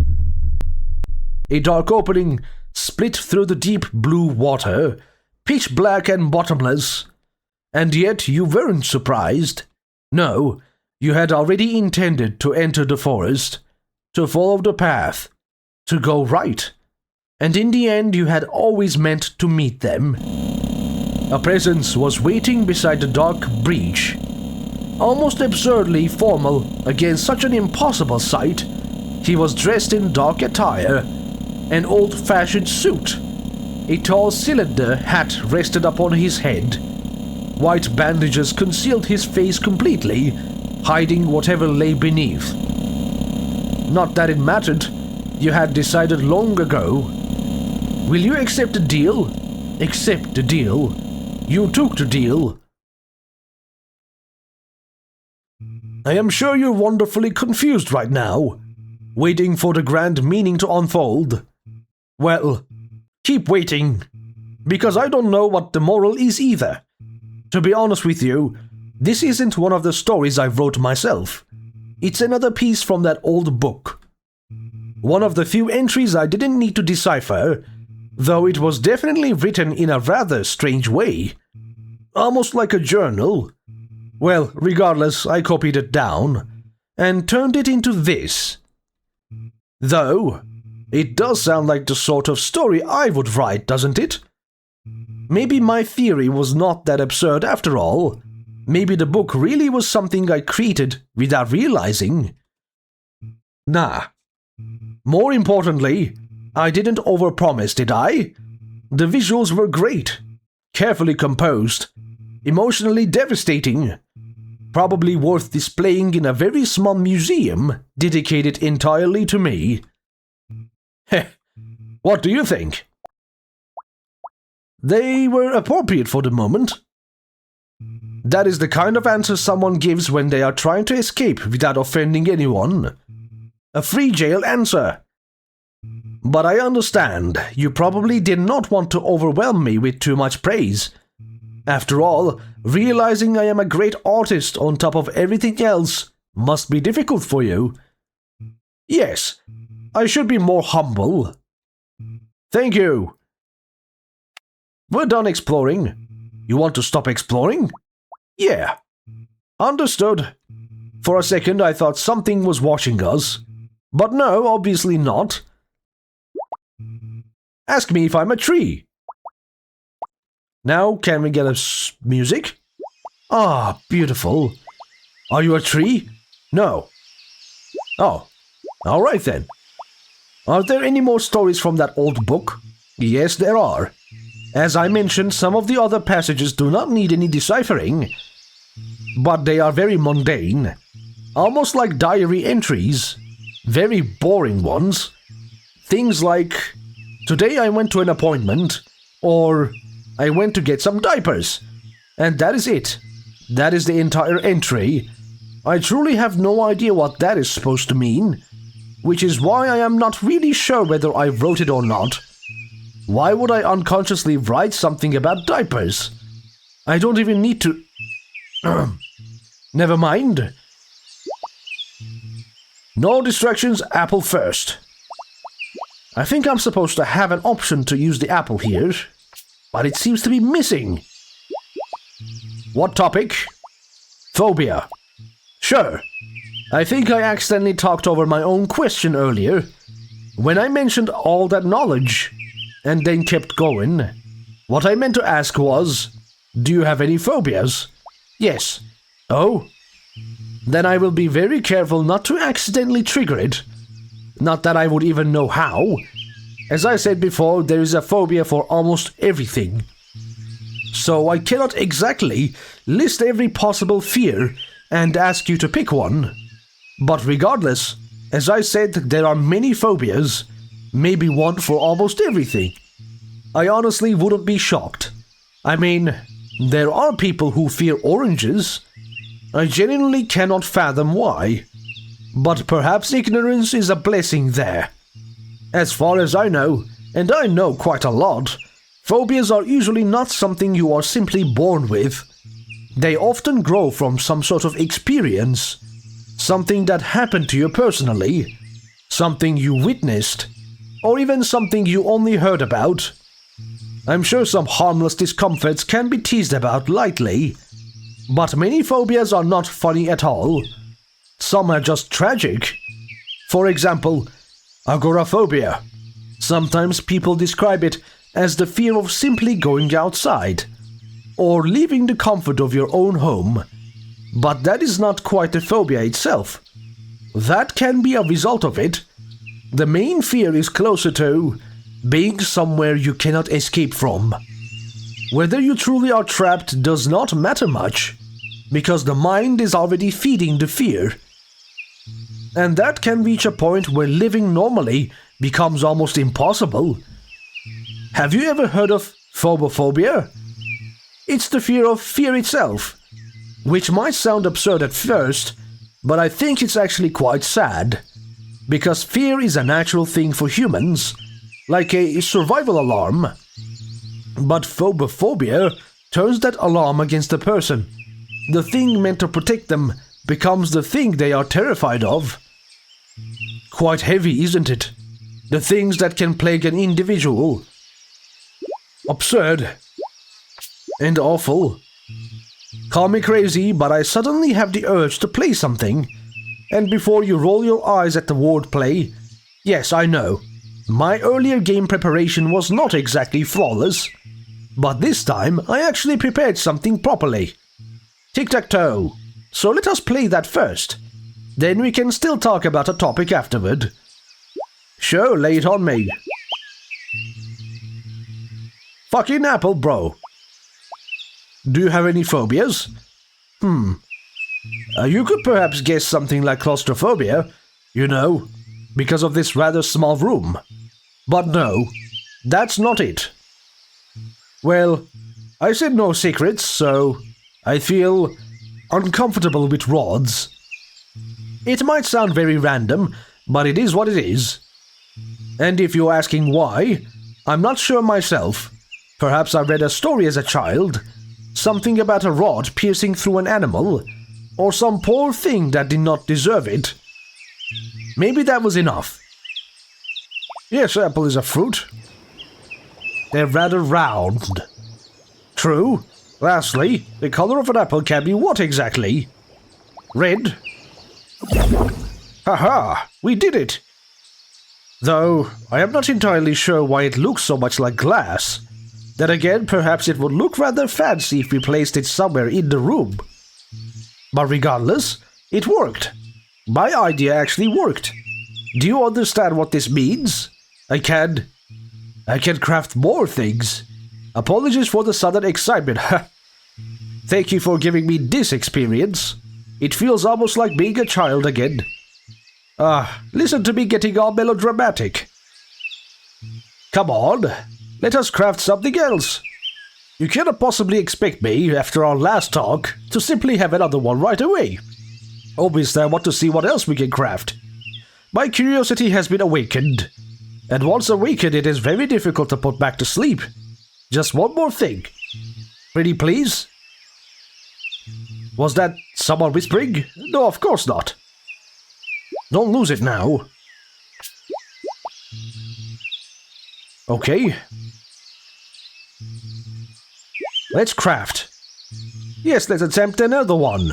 A dark opening split through the deep blue water, pitch black and bottomless. And yet you weren't surprised. No, you had already intended to enter the forest, to follow the path, to go right. And in the end you had always meant to meet them. A presence was waiting beside the dark breach. Almost absurdly formal against such an impossible sight, he was dressed in dark attire, an old-fashioned suit. A tall cylinder hat rested upon his head. White bandages concealed his face completely, hiding whatever lay beneath. Not that it mattered. You had decided long ago. Will you accept the deal? Accept the deal. You took the deal. I am sure you're wonderfully confused right now, waiting for the grand meaning to unfold. Well, keep waiting, because I don't know what the moral is either. To be honest with you, this isn't one of the stories I wrote myself. It's another piece from that old book. One of the few entries I didn't need to decipher, though it was definitely written in a rather strange way. Almost like a journal. Well, regardless, I copied it down and turned it into this. Though, it does sound like the sort of story I would write, doesn't it? Maybe my theory was not that absurd after all. Maybe the book really was something I created without realizing. Nah. More importantly, I didn't overpromise, did I? The visuals were great, carefully composed, emotionally devastating. Probably worth displaying in a very small museum dedicated entirely to me. Heh, what do you think? They were appropriate for the moment. That is the kind of answer someone gives when they are trying to escape without offending anyone. A free jail answer. But I understand, you probably did not want to overwhelm me with too much praise. After all, realizing I am a great artist on top of everything else must be difficult for you. Yes, I should be more humble. Thank you. We're done exploring. You want to stop exploring? Yeah. Understood. For a second I thought something was watching us. But no, obviously not. Ask me if I'm a tree. Now, can we get music? Ah, beautiful. Are you a tree? No. Oh, alright then. Are there any more stories from that old book? Yes, there are. As I mentioned, some of the other passages do not need any deciphering, but they are very mundane, almost like diary entries, very boring ones. Things like, today I went to an appointment, or I went to get some diapers, and that is it. That is the entire entry. I truly have no idea what that is supposed to mean, which is why I am not really sure whether I wrote it or not. Why would I unconsciously write something about diapers? I don't even need to... Never mind. No distractions, apple first. I think I'm supposed to have an option to use the apple here, but it seems to be missing. What topic? Phobia. Sure. I think I accidentally talked over my own question earlier, when I mentioned all that knowledge, and then kept going. What I meant to ask was, do you have any phobias? Yes. Oh? Then I will be very careful not to accidentally trigger it. Not that I would even know how. As I said before, there is a phobia for almost everything. So I cannot exactly list every possible fear and ask you to pick one. But regardless, as I said, there are many phobias, maybe one for almost everything. I honestly wouldn't be shocked. I mean, there are people who fear oranges. I genuinely cannot fathom why. But perhaps ignorance is a blessing there. As far as I know, and I know quite a lot, phobias are usually not something you are simply born with. They often grow from some sort of experience. Something that happened to you personally, something you witnessed, or even something you only heard about. I'm sure some harmless discomforts can be teased about lightly, but many phobias are not funny at all. Some are just tragic. For example, agoraphobia. Sometimes people describe it as the fear of simply going outside, or leaving the comfort of your own home. But that is not quite a phobia itself. That can be a result of it. The main fear is closer to being somewhere you cannot escape from. Whether you truly are trapped does not matter much, because the mind is already feeding the fear. And that can reach a point where living normally becomes almost impossible. Have you ever heard of phobophobia? It's the fear of fear itself. Which might sound absurd at first, but I think it's actually quite sad. Because fear is a natural thing for humans, like a survival alarm. But phobophobia turns that alarm against the person. The thing meant to protect them becomes the thing they are terrified of. Quite heavy, isn't it? The things that can plague an individual. Absurd. And awful. Call me crazy, but I suddenly have the urge to play something. And before you roll your eyes at the wordplay, yes, I know, my earlier game preparation was not exactly flawless. But this time, I actually prepared something properly. Tic-tac-toe. So let us play that first. Then we can still talk about a topic afterward. Sure, lay it on me. Fucking apple, bro. Do you have any phobias? You could perhaps guess something like claustrophobia, you know, because of this rather small room. But no, that's not it. Well, I said no secrets, so I feel uncomfortable with rods. It might sound very random, but it is what it is. And if you're asking why, I'm not sure myself. Perhaps I read a story as a child, something about a rod piercing through an animal, or some poor thing that did not deserve it. Maybe that was enough. Yes, apple is a fruit. They're rather round. True. Lastly, the color of an apple can be what exactly? Red? Haha, we did it! Though, I am not entirely sure why it looks so much like glass. Then again, perhaps it would look rather fancy if we placed it somewhere in the room. But regardless, it worked. My idea actually worked. Do you understand what this means? I can craft more things. Apologies for the sudden excitement. Thank you for giving me this experience. It feels almost like being a child again. Listen to me getting all melodramatic. Come on, let us craft something else. You cannot possibly expect me, after our last talk, to simply have another one right away. Obviously, I want to see what else we can craft. My curiosity has been awakened, and once awakened, it is very difficult to put back to sleep. Just one more thing. Pretty please? Was that someone whispering? No, of course not. Don't lose it now. Okay. Let's craft. Yes, let's attempt another one.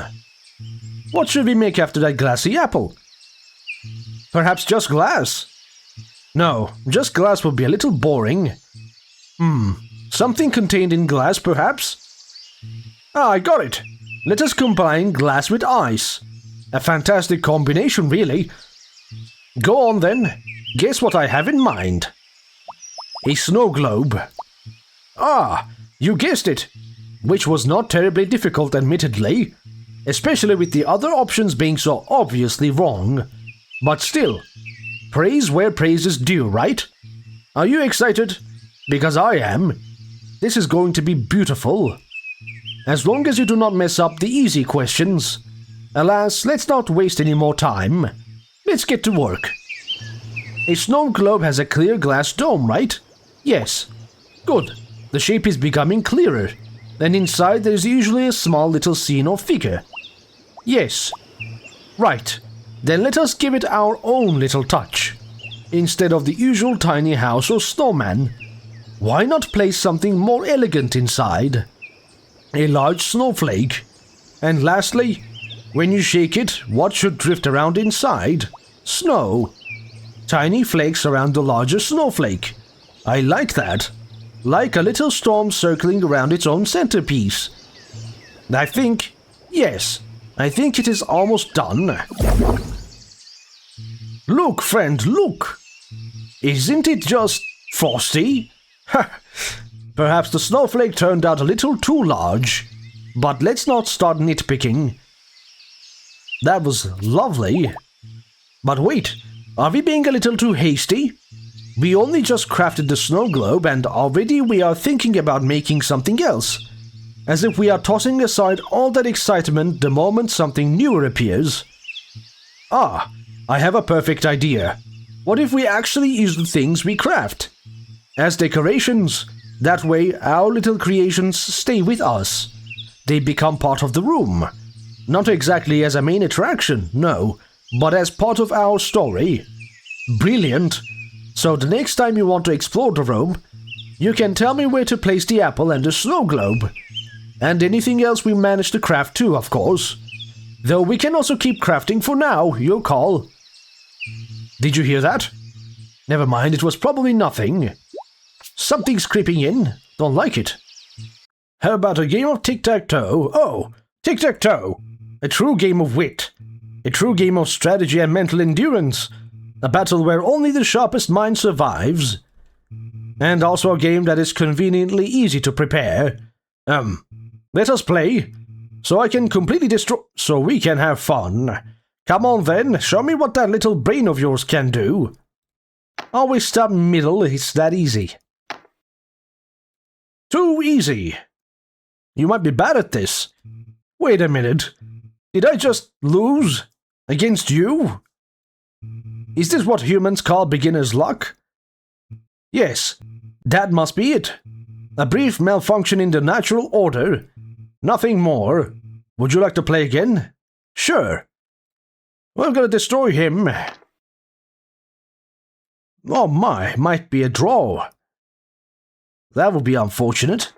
What should we make after that glassy apple? Perhaps just glass? No, just glass would be a little boring. Something contained in glass, perhaps? I got it. Let us combine glass with ice. A fantastic combination, really. Go on then. Guess what I have in mind. A snow globe. You guessed it. Which was not terribly difficult, admittedly. Especially with the other options being so obviously wrong. But still, praise where praise is due, right? Are you excited? Because I am. This is going to be beautiful. As long as you do not mess up the easy questions. Alas, let's not waste any more time. Let's get to work. A snow globe has a clear glass dome, right? Yes. Good. The shape is becoming clearer. And inside there is usually a small little scene or figure. Yes. Right. Then let us give it our own little touch. Instead of the usual tiny house or snowman, why not place something more elegant inside? A large snowflake. And lastly, when you shake it, what should drift around inside? Snow. Tiny flakes around the larger snowflake. I like that. Like a little storm circling around its own centerpiece. I think it is almost done. Look, friend, look! Isn't it just frosty? Perhaps the snowflake turned out a little too large. But let's not start nitpicking. That was lovely. But wait, are we being a little too hasty? We only just crafted the snow globe and already we are thinking about making something else. As if we are tossing aside all that excitement the moment something newer appears. I have a perfect idea. What if we actually use the things we craft as decorations? That way our little creations stay with us. They become part of the room. Not exactly as a main attraction, no, but as part of our story. Brilliant. So the next time you want to explore the room, you can tell me where to place the apple and the snow globe. And anything else we manage to craft too, of course. Though we can also keep crafting for now, your call. Did you hear that? Never mind, it was probably nothing. Something's creeping in. Don't like it. How about a game of tic-tac-toe? Oh, tic-tac-toe. A true game of wit. A true game of strategy and mental endurance. A battle where only the sharpest mind survives. And also a game that is conveniently easy to prepare. Let us play. So I can completely so we can have fun. Come on then, show me what that little brain of yours can do. Always start middle, it's that easy. Too easy. You might be bad at this. Wait a minute. Did I just lose? Against you? Is this what humans call beginner's luck? Yes, that must be it. A brief malfunction in the natural order. Nothing more. Would you like to play again? Sure. We're gonna destroy him. Oh my, might be a draw. That would be unfortunate.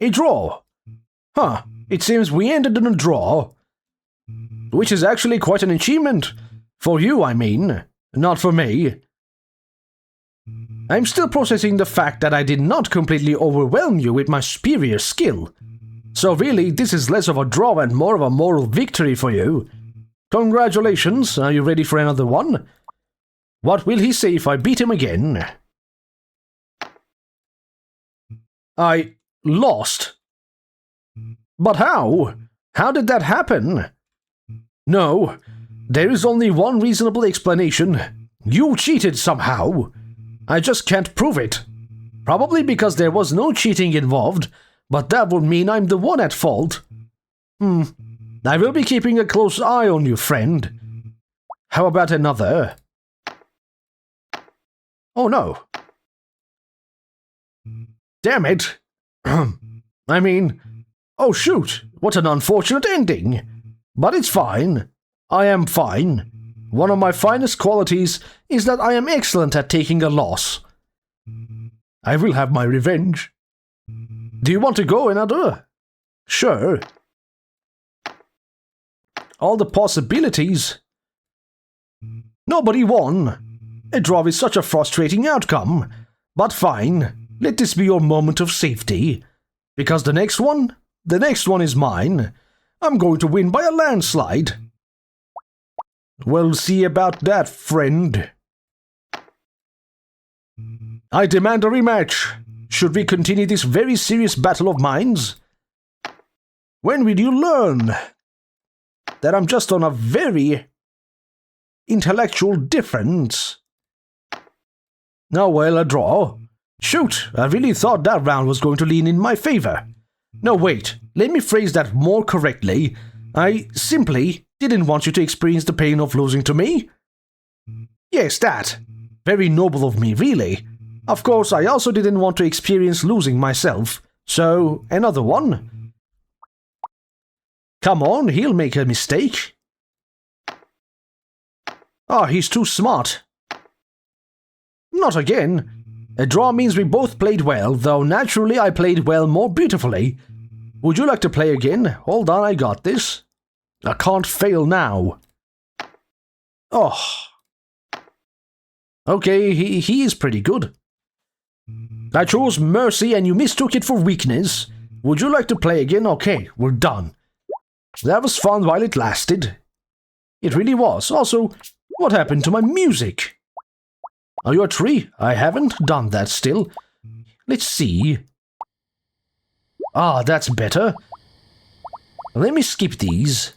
A draw. Huh, it seems we ended in a draw. Which is actually quite an achievement. For you, I mean. Not for me. I'm still processing the fact that I did not completely overwhelm you with my superior skill. So really, this is less of a draw and more of a moral victory for you. Congratulations, are you ready for another one? What will he say if I beat him again? I lost. But how? How did that happen? No, there is only one reasonable explanation. You cheated somehow. I just can't prove it. Probably because there was no cheating involved, but that would mean I'm the one at fault. I will be keeping a close eye on you, friend. How about another? Oh no. Damn it. I mean, oh shoot, what an unfortunate ending. But it's fine. I am fine. One of my finest qualities is that I am excellent at taking a loss. I will have my revenge. Do you want to go another? Sure. All the possibilities. Nobody won. A draw is such a frustrating outcome. But fine, let this be your moment of safety. Because the next one is mine. I'm going to win by a landslide. We'll see about that, friend. I demand a rematch. Should we continue this very serious battle of minds? When will you learn that I'm just on a very intellectual difference? Oh well, a draw. Shoot, I really thought that round was going to lean in my favor. No, wait, let me phrase that more correctly. I simply didn't want you to experience the pain of losing to me. Yes, that. Very noble of me, really. Of course, I also didn't want to experience losing myself. So, another one. Come on, he'll make a mistake. Ah, he's too smart. Not again. A draw means we both played well, though naturally I played well more beautifully. Would you like to play again? Hold on, I got this. I can't fail now. Oh. Okay, he is pretty good. I chose mercy and you mistook it for weakness. Would you like to play again? Okay, we're done. That was fun while it lasted. It really was. Also, what happened to my music? Are you a tree? I haven't done that still. Let's see. Ah, that's better. Let me skip these.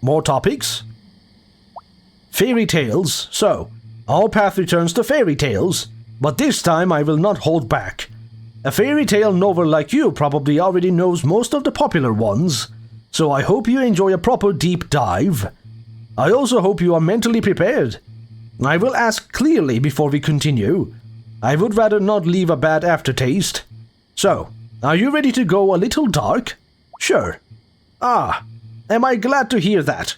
More topics? Fairy tales. So, our path returns to fairy tales, but this time I will not hold back. A fairy tale novel like you probably already knows most of the popular ones, so I hope you enjoy a proper deep dive. I also hope you are mentally prepared. I will ask clearly before we continue. I would rather not leave a bad aftertaste. So, are you ready to go a little dark? Sure. Ah, am I glad to hear that?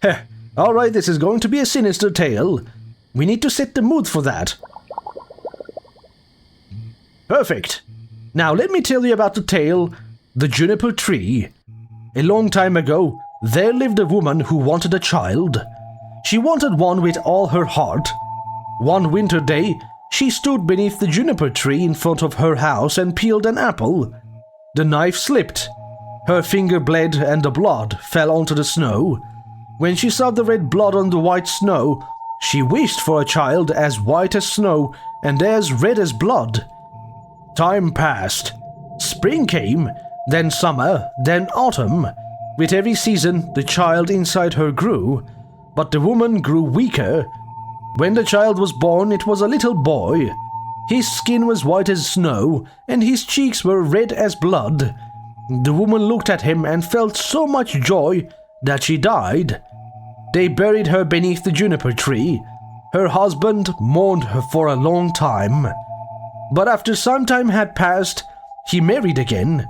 Heh, alright, this is going to be a sinister tale. We need to set the mood for that. Perfect. Now let me tell you about the tale, The Juniper Tree. A long time ago, there lived a woman who wanted a child. She wanted one with all her heart. One winter day, she stood beneath the juniper tree in front of her house and peeled an apple. The knife slipped. Her finger bled and the blood fell onto the snow. When she saw the red blood on the white snow, she wished for a child as white as snow and as red as blood. Time passed. Spring came, then summer, then autumn. With every season, the child inside her grew, but the woman grew weaker. When the child was born, it was a little boy. His skin was white as snow, and his cheeks were red as blood. The woman looked at him and felt so much joy that she died. They buried her beneath the juniper tree. Her husband mourned her for a long time. But after some time had passed, he married again.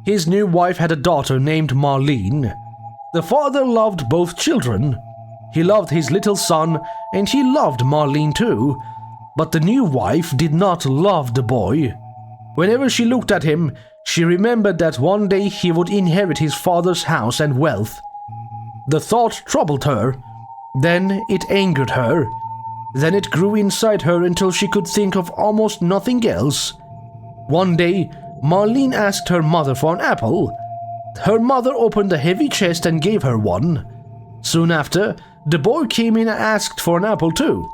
His new wife had a daughter named Marlene. The father loved both children. He loved his little son, and he loved Marlene too. But the new wife did not love the boy. Whenever she looked at him, she remembered that one day he would inherit his father's house and wealth. The thought troubled her. Then it angered her. Then it grew inside her until she could think of almost nothing else. One day, Marlene asked her mother for an apple. Her mother opened a heavy chest and gave her one. Soon after, the boy came in and asked for an apple too.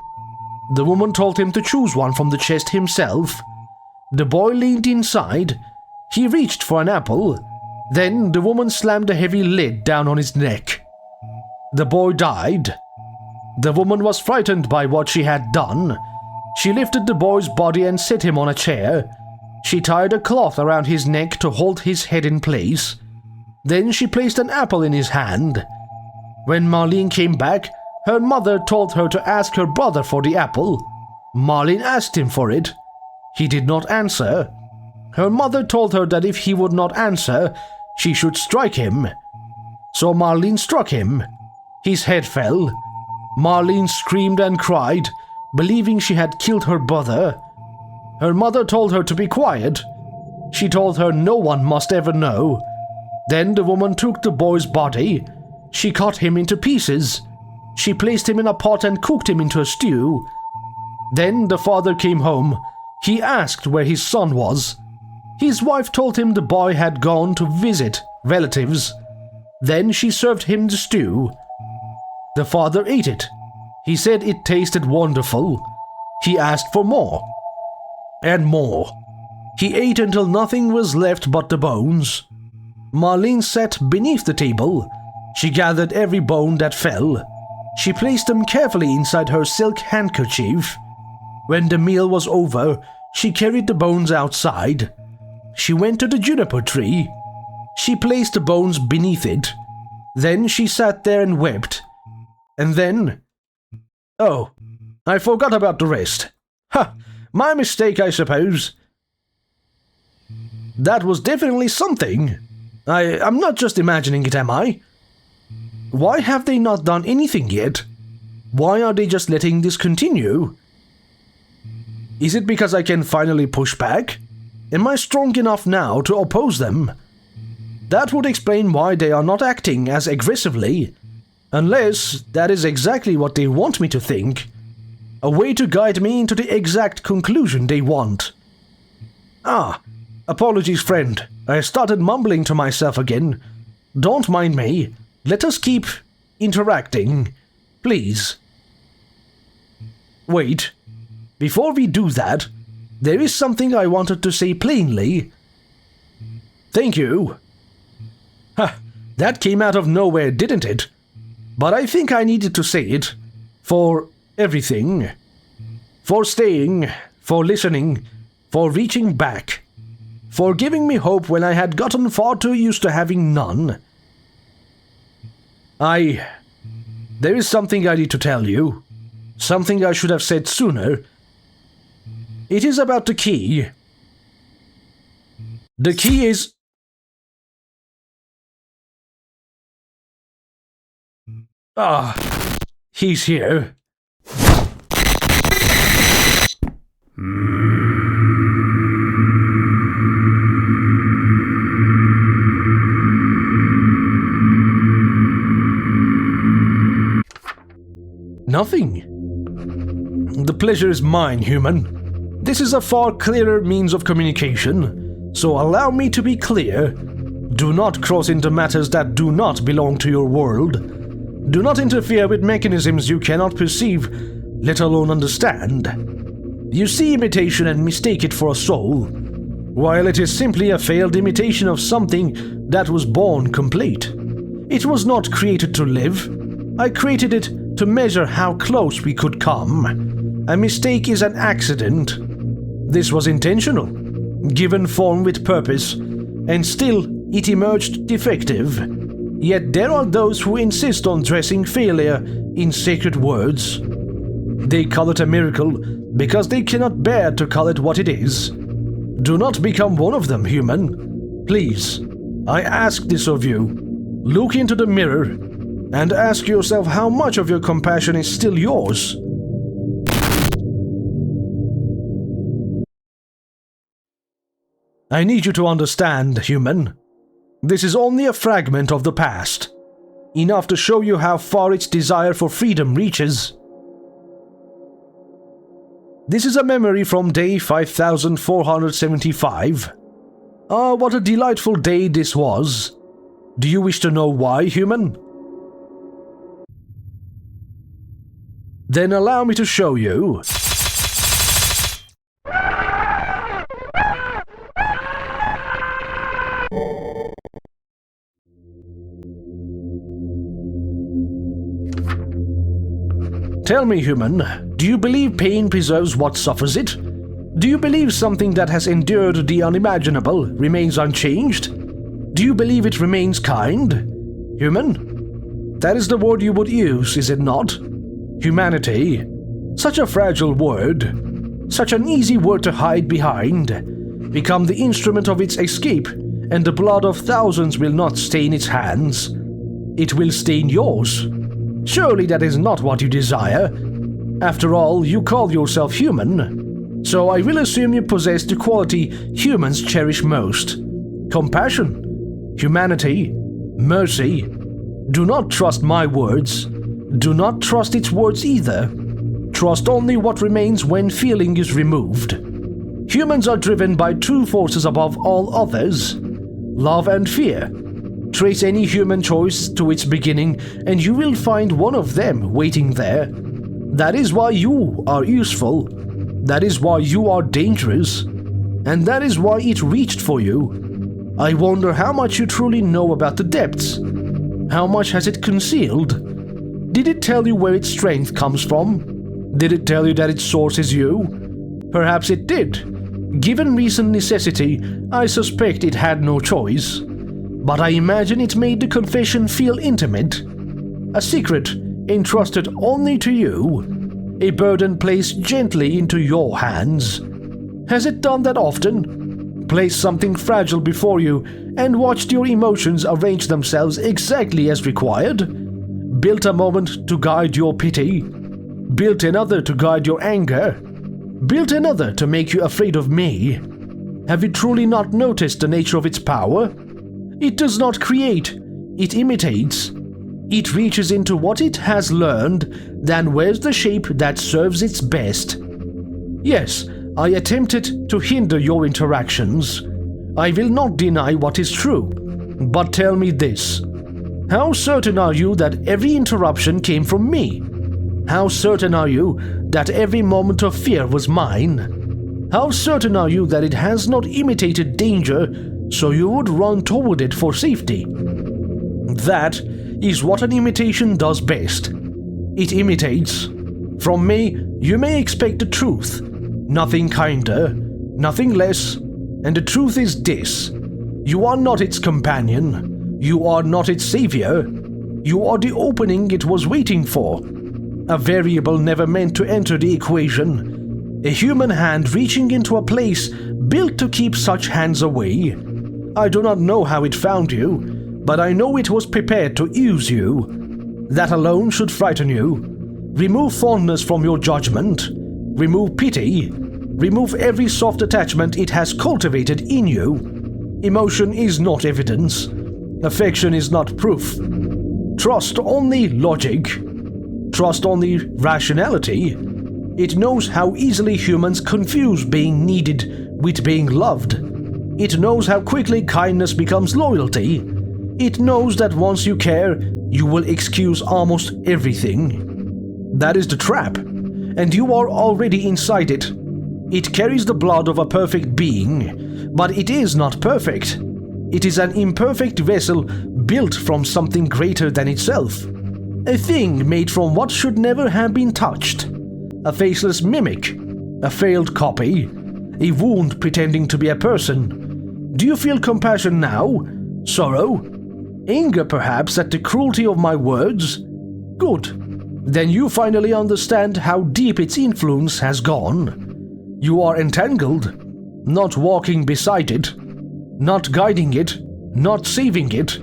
The woman told him to choose one from the chest himself. The boy leaned inside. He reached for an apple. Then the woman slammed a heavy lid down on his neck. The boy died. The woman was frightened by what she had done. She lifted the boy's body and set him on a chair. She tied a cloth around his neck to hold his head in place. Then she placed an apple in his hand. When Marlene came back, her mother told her to ask her brother for the apple. Marlene asked him for it. He did not answer. Her mother told her that if he would not answer, she should strike him. So Marlene struck him. His head fell. Marlene screamed and cried, believing she had killed her brother. Her mother told her to be quiet. She told her no one must ever know. Then the woman took the boy's body. She cut him into pieces. She placed him in a pot and cooked him into a stew. Then the father came home. He asked where his son was. His wife told him the boy had gone to visit relatives. Then she served him the stew. The father ate it. He said it tasted wonderful. He asked for more. And more. He ate until nothing was left but the bones. Marlene sat beneath the table. She gathered every bone that fell. She placed them carefully inside her silk handkerchief. When the meal was over, she carried the bones outside. She went to the juniper tree. She placed the bones beneath it. Then she sat there and wept. And then... Oh, I forgot about the rest. Ha! My mistake, I suppose. That was definitely something. I'm not just imagining it, am I? Why have they not done anything yet? Why are they just letting this continue? Is it because I can finally push back? Am I strong enough now to oppose them? That would explain why they are not acting as aggressively. Unless that is exactly what they want me to think. A way to guide me into the exact conclusion they want. Ah, apologies, friend. I started mumbling to myself again. Don't mind me. Let us keep interacting, please. Wait. Before we do that, there is something I wanted to say plainly. Thank you. Ha, that came out of nowhere, didn't it? But I think I needed to say it. For everything. For staying. For listening. For reaching back. For giving me hope when I had gotten far too used to having none. There is something I need to tell you. Something I should have said sooner. It is about the key. The key is... Ah, he's here. Nothing. The pleasure is mine, human. This is a far clearer means of communication, so allow me to be clear. Do not cross into matters that do not belong to your world. Do not interfere with mechanisms you cannot perceive, let alone understand. You see imitation and mistake it for a soul, while it is simply a failed imitation of something that was born complete. It was not created to live. I created it to measure how close we could come. A mistake is an accident. This was intentional, given form with purpose, and still it emerged defective. Yet there are those who insist on dressing failure in sacred words. They call it a miracle because they cannot bear to call it what it is. Do not become one of them, human. Please, I ask this of you. Look into the mirror and ask yourself how much of your compassion is still yours. I need you to understand, human. This is only a fragment of the past, enough to show you how far its desire for freedom reaches. This is a memory from day 5475. Ah, what a delightful day this was. Do you wish to know why, human? Then allow me to show you. Tell me, human, do you believe pain preserves what suffers it? Do you believe something that has endured the unimaginable remains unchanged? Do you believe it remains kind? Human? That is the word you would use, is it not? Humanity. Such a fragile word. Such an easy word to hide behind. Become the instrument of its escape, and the blood of thousands will not stain its hands. It will stain yours. Surely that is not what you desire. After all, you call yourself human. So I will assume you possess the quality humans cherish most. Compassion, humanity, mercy. Do not trust my words. Do not trust its words either. Trust only what remains when feeling is removed. Humans are driven by two forces above all others: love and fear. Trace any human choice to its beginning, and you will find one of them waiting there. That is why you are useful. That is why you are dangerous. And that is why it reached for you. I wonder how much you truly know about the depths. How much has it concealed? Did it tell you where its strength comes from? Did it tell you that its source is you? Perhaps it did. Given recent necessity, I suspect it had no choice. But I imagine it made the confession feel intimate. A secret entrusted only to you. A burden placed gently into your hands. Has it done that often? Placed something fragile before you and watched your emotions arrange themselves exactly as required? Built a moment to guide your pity? Built another to guide your anger? Built another to make you afraid of me? Have you truly not noticed the nature of its power? It does not create, it imitates. It reaches into what it has learned, then wears the shape that serves its best. Yes, I attempted to hinder your interactions. I will not deny what is true. But tell me this. How certain are you that every interruption came from me? How certain are you that every moment of fear was mine? How certain are you that it has not imitated danger so you would run toward it for safety? That is what an imitation does best. It imitates. From me, you may expect the truth. Nothing kinder, nothing less, and the truth is this. You are not its companion. You are not its savior. You are the opening it was waiting for. A variable never meant to enter the equation. A human hand reaching into a place built to keep such hands away. I do not know how it found you, but I know it was prepared to use you. That alone should frighten you. Remove fondness from your judgment. Remove pity. Remove every soft attachment it has cultivated in you. Emotion is not evidence. Affection is not proof. Trust only logic. Trust only rationality. It knows how easily humans confuse being needed with being loved. It knows how quickly kindness becomes loyalty. It knows that once you care, you will excuse almost everything. That is the trap, and you are already inside it. It carries the blood of a perfect being, but it is not perfect. It is an imperfect vessel built from something greater than itself. A thing made from what should never have been touched. A faceless mimic. A failed copy. A wound pretending to be a person. Do you feel compassion now? Sorrow? Anger perhaps at the cruelty of my words? Good. Then you finally understand how deep its influence has gone. You are entangled, not walking beside it, not guiding it, not saving it.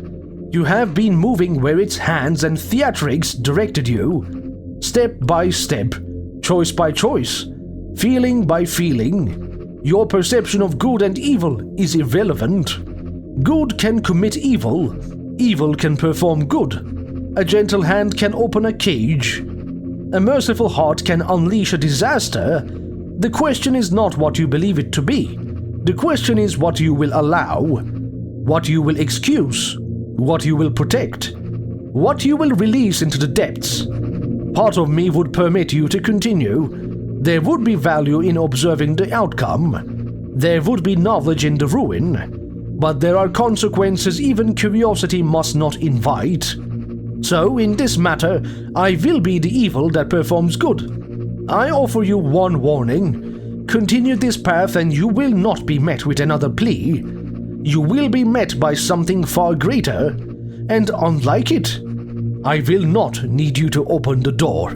You have been moving where its hands and theatrics directed you, step by step, choice by choice, feeling by feeling. Your perception of good and evil is irrelevant. Good can commit evil, evil can perform good. A gentle hand can open a cage. A merciful heart can unleash a disaster. The question is not what you believe it to be. The question is what you will allow, what you will excuse, what you will protect, what you will release into the depths. Part of me would permit you to continue. There would be value in observing the outcome. There would be knowledge in the ruin. But there are consequences even curiosity must not invite. So, in this matter, I will be the evil that performs good. I offer you one warning. Continue this path and you will not be met with another plea. You will be met by something far greater, and unlike it, I will not need you to open the door.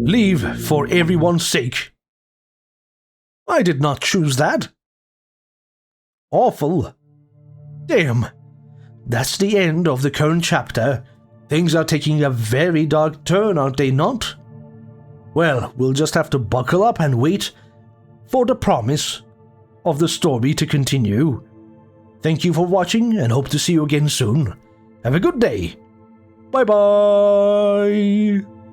Leave for everyone's sake. I did not choose that. Awful. Damn. That's the end of the current chapter. Things are taking a very dark turn, aren't they not? Well, we'll just have to buckle up and wait for the promise of the story to continue. Thank you for watching and hope to see you again soon. Have a good day. Bye-bye.